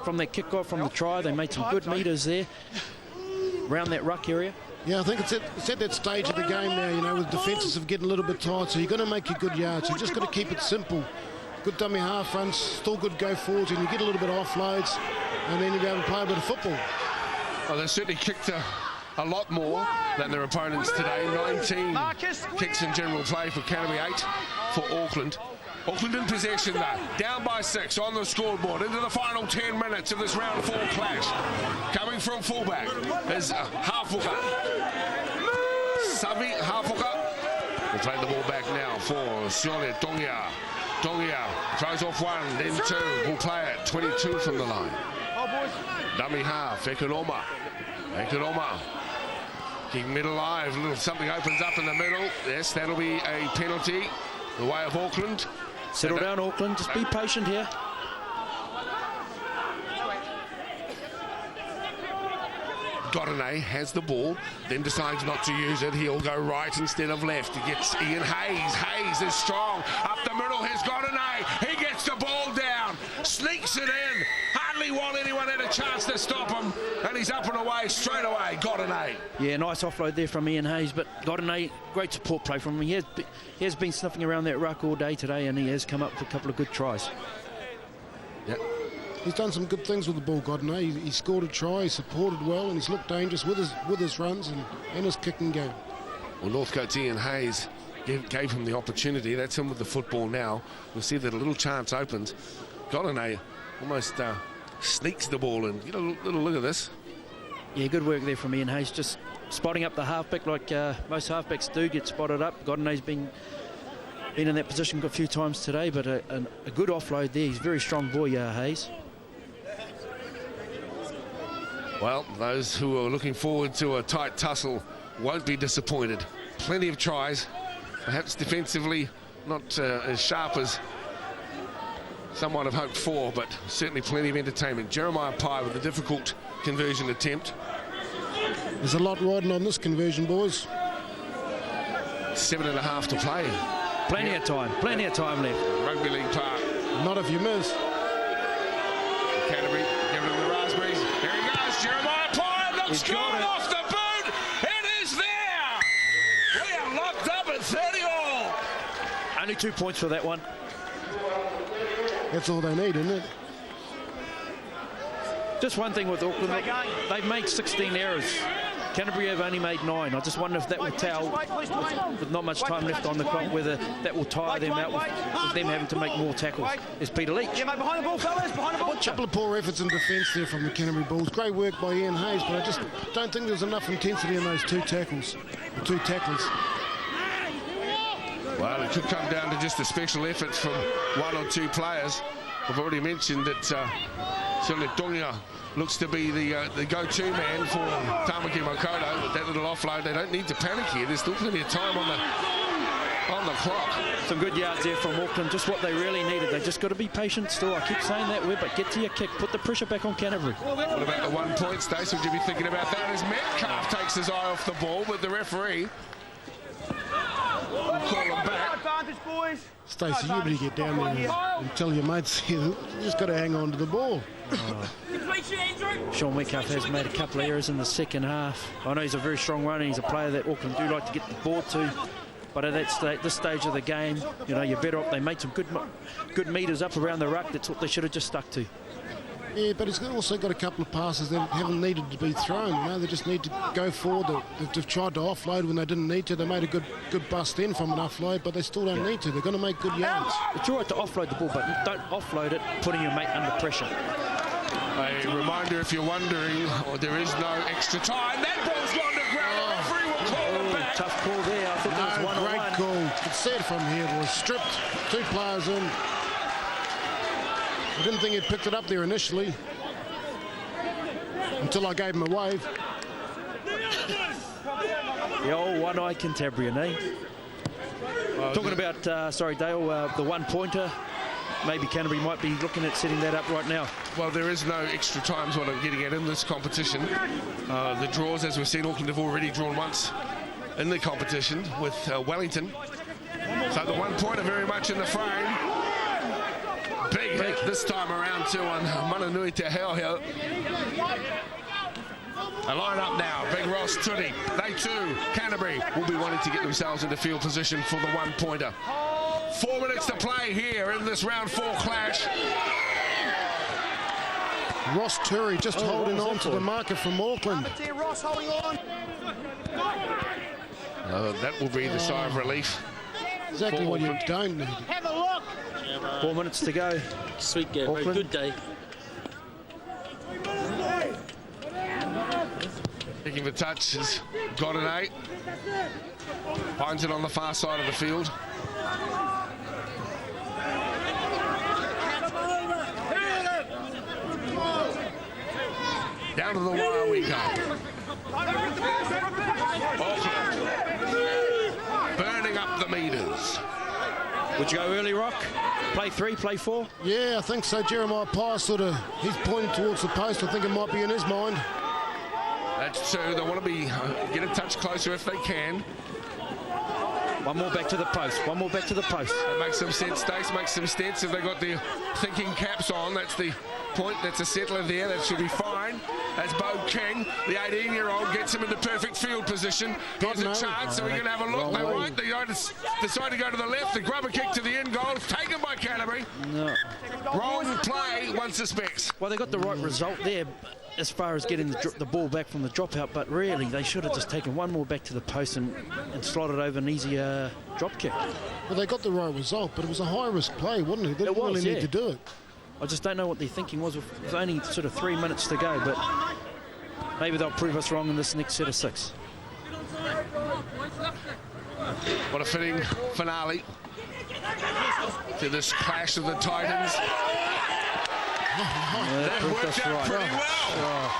from that kick-off, from the try, they made some good meters there around that ruck area. Yeah, I think it's at that stage of the game now, you know, with defences have getting a little bit tight, so you're going to make your good yards. You just got to keep it simple. Good dummy half runs, still good go forwards, and you get a little bit of offloads, and then you go and play a bit of football. Well, they certainly kicked a lot more than their opponents today. 19 kicks in general play for Canterbury, 8 for Auckland. Auckland in possession though, down by 6 on the scoreboard into the final 10 minutes of this round 4 clash. Coming from fullback is Hafuka. Savi Hafuka will play the ball back now for Sione Tongia. Tongia throws off 1, then 2, will play it, 22 from the line. Dummy half, Ekonoma. Ekonoma keeping it alive, something opens up in the middle. Yes, that'll be a penalty, the way of Auckland. Settle down, Auckland. Just be patient here. Godinay has the ball, then decides not to use it. He'll go right instead of left. He gets Ian Hayes. Hayes is strong. Up the middle, here's Godinay. He gets the ball down, sneaks it in. Hardly want anyone had a chance to stop him, and he's up and away straight away. Godinay. Yeah, nice offload there from Ian Hayes, but Godinay, great support play from him. He has been snuffing around that ruck all day today, and he has come up with a couple of good tries. Yep. He's done some good things with the ball, Godinay. He scored a try, he supported well, and he's looked dangerous with his runs and his kicking game. Well, Northcote's Ian Hayes gave him the opportunity. That's him with the football now. We'll see that a little chance opens. Godinay almost sneaks the ball in. Get a little look at this. Yeah, good work there from Ian Hayes, just spotting up the halfback like most halfbacks do get spotted up. Godinay's been in that position a few times today, but a good offload there. He's a very strong boy, Hayes. Well, those who are looking forward to a tight tussle won't be disappointed. Plenty of tries, perhaps defensively not as sharp as some might have hoped for, but certainly plenty of entertainment. Jeremiah Pye with a difficult conversion attempt. There's a lot riding on this conversion, boys. 7.5 to play. Plenty of time left. Rugby League Park. Not if you miss. Canterbury giving him the raspberries. Here he goes, Jeremiah Pye looks good off the boot. It is there. We are locked up at 30 all. Only 2 points for that one. That's all they need, isn't it? Just one thing with Auckland, they've made 16 errors. Canterbury have only made 9. I just wonder if that will tell, with not much time left on the clock, whether that will tire them out with them having to make more tackles. It's Peter Leach. Yeah, mate, behind the ball, fellas, behind the ball. A couple of poor efforts in defence there from the Canterbury Bulls. Great work by Ian Hayes, but I just don't think there's enough intensity in those 2 tackles, the 2 tacklers. Well, it could come down to just a special effort from 1 or 2 players. I've already mentioned that Sione Tongia looks to be the go-to man for Tamaki Makoto. With that little offload, they don't need to panic here. There's still plenty of time on the clock. Some good yards there from Auckland, just what they really needed. They just got to be patient still. I keep saying that word, but get to your kick. Put the pressure back on Canterbury. What about the 1 point, Stace? Would you be thinking about that as Metcalf takes his eye off the ball, but the referee will call him back. Stacey, you better get down there and tell your mates here, you just got to hang on to the ball. Sean Metcalf has made a couple of errors in the second half. I know he's a very strong runner. He's a player that Auckland do like to get the ball to. But at this stage of the game, you know, you're better off. They made some good meters up around the ruck. That's what they should have just stuck to. Yeah, but he's also got a couple of passes that haven't needed to be thrown. You know, they just need to go forward. They've tried to offload when they didn't need to. They made a good bust in from an offload, but they still don't need to. They're going to make good yards. It's all right to offload the ball, but don't offload it putting your mate under pressure. A reminder, if you're wondering, there is no extra time. That ball's gone to ground. The referee will call it back. Tough call there. I thought there was one great call. It's said from here. It was stripped. 2 players in. I didn't think he'd picked it up there initially until I gave him a wave. The old one-eye Canterbury, eh? Talking about, sorry, Dale, the one-pointer. Maybe Canterbury might be looking at setting that up right now. Well, there is no extra times what I'm getting at in this competition. The draws, as we've seen, Auckland have already drawn once in the competition with Wellington. So the one-pointer very much in the frame. Big hit this time around too on Mananui Te Heo here. A line up now, Big Ross Tutti. They too, Canterbury, will be wanting to get themselves into field position for the one-pointer. 4 minutes to play here in this round 4 clash. Ross Turry just holding on to the marker from Auckland. Ross holding on. That will be the sigh of relief. Exactly what you don't need. Have a look. 4 minutes to go. Sweet game, very good day. Picking the touch has got an 8. Finds it on the far side of the field. Down to the wire we go. Auckland burning up the meters. Would you go early, Rock? Play 3, play 4? Yeah, I think so. Jeremiah Pies he's pointing towards the post. I think it might be in his mind. That's true. They want to be get a touch closer if they can. One more back to the post. One more back to the post. That makes some sense, Stace. Makes some sense. If they got their thinking caps on, that's the point. That's a settler there. That should be fine. As Bo King, the 18-year-old, gets him into perfect field position. Here's a chance. So we're going to have a look. They won't. They decide to go to the left. The grubber kick to the end goal. Taken by Canterbury. No. Wrong play, one suspects. Well, they got the right result there as far as getting the ball back from the dropout, but really they should have just taken one more back to the post and slotted over an easier drop kick. Well, they got the right result, but it was a high-risk play, wasn't it? They didn't really need to do it. I just don't know what their thinking was with only sort of 3 minutes to go, but maybe they'll prove us wrong in this next set of 6. What a fitting finale to this clash of the Titans. That worked out pretty well.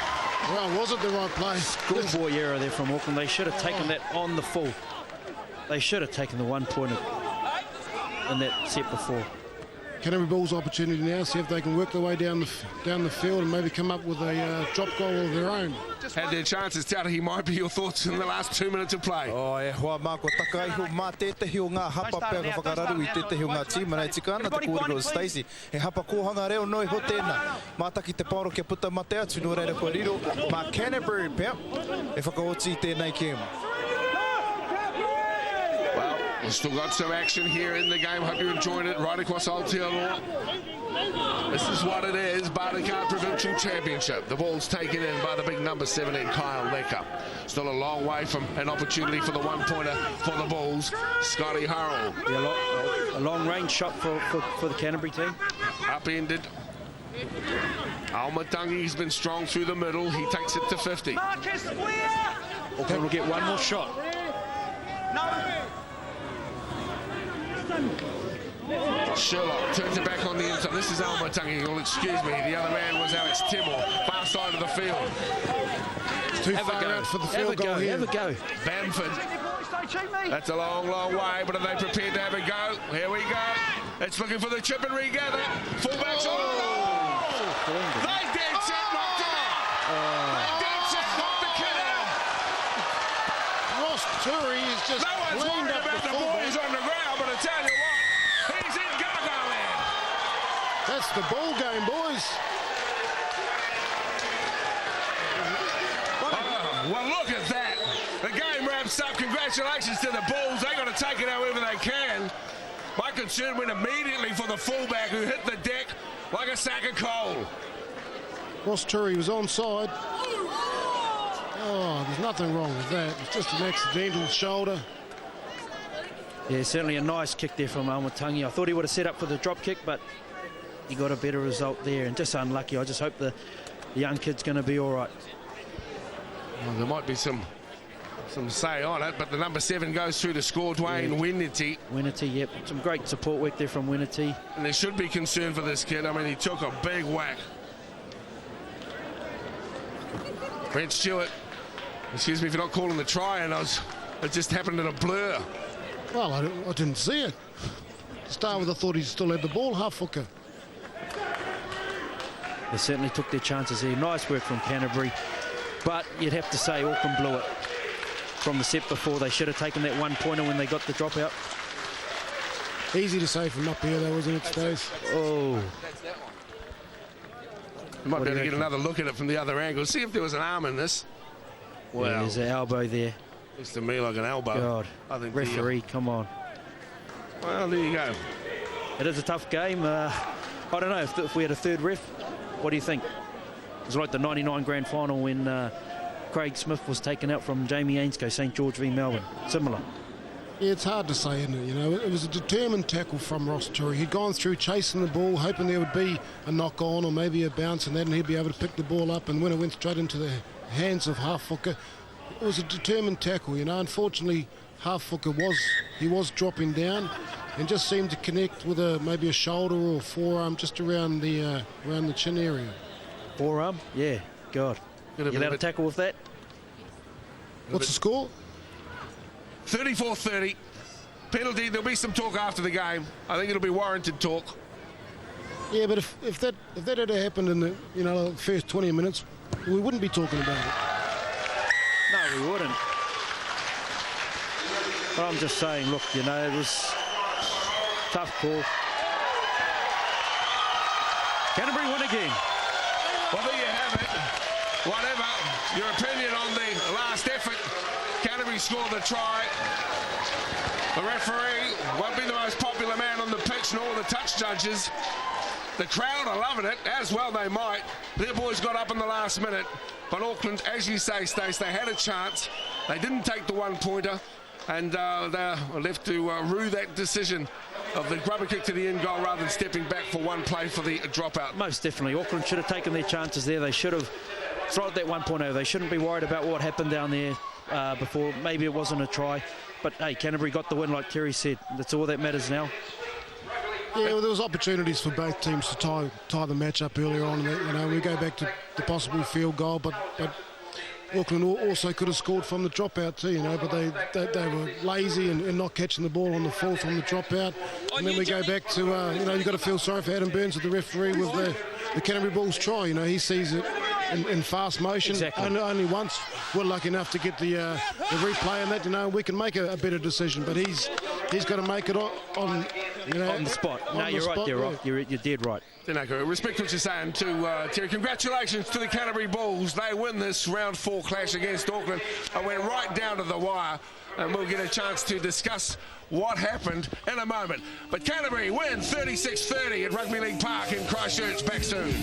Well, was it the right play? Schoolboy error there from Auckland. They should have taken that on the full. They should have taken the 1 pointer in that set before. Canterbury Bulls' opportunity now, see if they can work their way down the field and maybe come up with a drop goal of their own. Had their chances, Tauta, might be your thoughts in the last 2 minutes of play. Oh, e hoa mako takai hu ma tētahi o ngā hapa pēka whakararu I tētahi o ngā tīma nei tika ana te kōrero Stacey. He hapa kōhanga reo noi ho tēnā. Mātaki te pauro kia puta mate atu no reira koe riro. Ma Canterbury pēr e whakaoti tēnei game. Well, we've still got some action here in the game. Hope you enjoyed it right across Aotearoa. This is what it is, Barnacle Provincial Championship. The ball's taken in by the big number 17, Kyle Lecker. Still a long way from an opportunity for the one-pointer for the Bulls, Scotty Hurrell. Yeah, a long-range shot for the Canterbury team. Upended. Almatangi's been strong through the middle. He takes it to 50. Auckland will get one more shot. Sherlock turns it back on the inside. This is Almatangi. Well, excuse me. The other man was Alex Timor, far side of the field. It's too far out for the field goal here. Have a go. Bamford. That's a long, long way, but are they prepared to have a go? Here we go. It's looking for the chip and regather. Fullbacks. They dead set knocked it out. They dead set knocked the kid out. Ross Turry is just no one's worried about the boys on the ground, but I tell you what, he's in Gaga land. That's the ball game, boys. Well, look at that. The game wraps up. Congratulations to the Bulls. They've got to take it however they can. My concern went immediately for the fullback who hit the deck like a sack of coal. Ross Turry was onside. Oh, there's nothing wrong with that. It's just an accidental shoulder. Yeah, certainly a nice kick there from Almatangi. I thought he would have set up for the drop kick, but he got a better result there, and just unlucky. I just hope the young kid's going to be all right. Well, there might be some say on it, but the number 7 goes through to score, Dwayne Winity. Winity, yep. Some great support work there from Winity. And there should be concern for this kid. I mean, he took a big whack. Brent Stewart, excuse me for not calling the try, and it just happened in a blur. Well, I didn't see it. To start with, I thought he still had the ball, half hooker. They certainly took their chances here. Nice work from Canterbury. But you'd have to say Auckland blew it from the set before. They should have taken that 1-pointer when they got the dropout. Easy to say from up here, though, wasn't it, Stace? Oh. You might be able to get another look at it from the other angle. See if there was an arm in this. Well, yeah, there's an elbow there. Looks to me like an elbow. God, I think referee, come on. Well, there you go. It is a tough game. I don't know if we had a third ref. What do you think? It was like the 99 grand final when Craig Smith was taken out from Jamie Ainscough, St George v Melbourne. Similar. Yeah, it's hard to say, isn't it? You know, it was a determined tackle from Ross Turry. He'd gone through chasing the ball, hoping there would be a knock on or maybe a bounce and that, and he'd be able to pick the ball up. And when it went straight into the hands of half hooker, it was a determined tackle. You know, unfortunately, half hooker was dropping down and just seemed to connect with maybe a shoulder or forearm just around the chin area. Forearm? Yeah. God. You allowed to tackle with that? What's the score? 34-30. Penalty. There'll be some talk after the game. I think it'll be warranted talk. Yeah, but if that had happened in the first 20 minutes, we wouldn't be talking about it. No, we wouldn't. But I'm just saying, look, it was tough call. Canterbury win again. Well, there you have it. Whatever your opinion on the last effort, Canterbury scored the try. The referee won't be the most popular man on the pitch, nor the touch judges. The crowd are loving it, as well they might. Their boys got up in the last minute. But Auckland, as you say, Stace, they had a chance. They didn't take the 1-pointer. And they're left to rue that decision of the grubber kick to the end goal rather than stepping back for one play for the dropout. Most definitely. Auckland should have taken their chances there. They should have thrown that 1-pointer. They shouldn't be worried about what happened down there before. Maybe it wasn't a try. But, hey, Canterbury got the win, like Terry said. That's all that matters now. Yeah, well, there was opportunities for both teams to tie the match up earlier on. We go back to the possible field goal, but Auckland also could have scored from the dropout too, but they were lazy and not catching the ball on the full from the dropout. And then we go back to, you've got to feel sorry for Adam Burns, the referee, with the Canterbury Bulls try. He sees it in fast motion. Exactly. Only once we're lucky enough to get the replay and that, we can make a better decision, but he's got to make it on the spot. No, you're right. You're right. You're dead right. Respect what you're saying to Terry. Congratulations to the Canterbury Bulls. They win this round 4 clash against Auckland and went right down to the wire. And we'll get a chance to discuss what happened in a moment. But Canterbury win 36-30 at Rugby League Park in Christchurch. Back soon.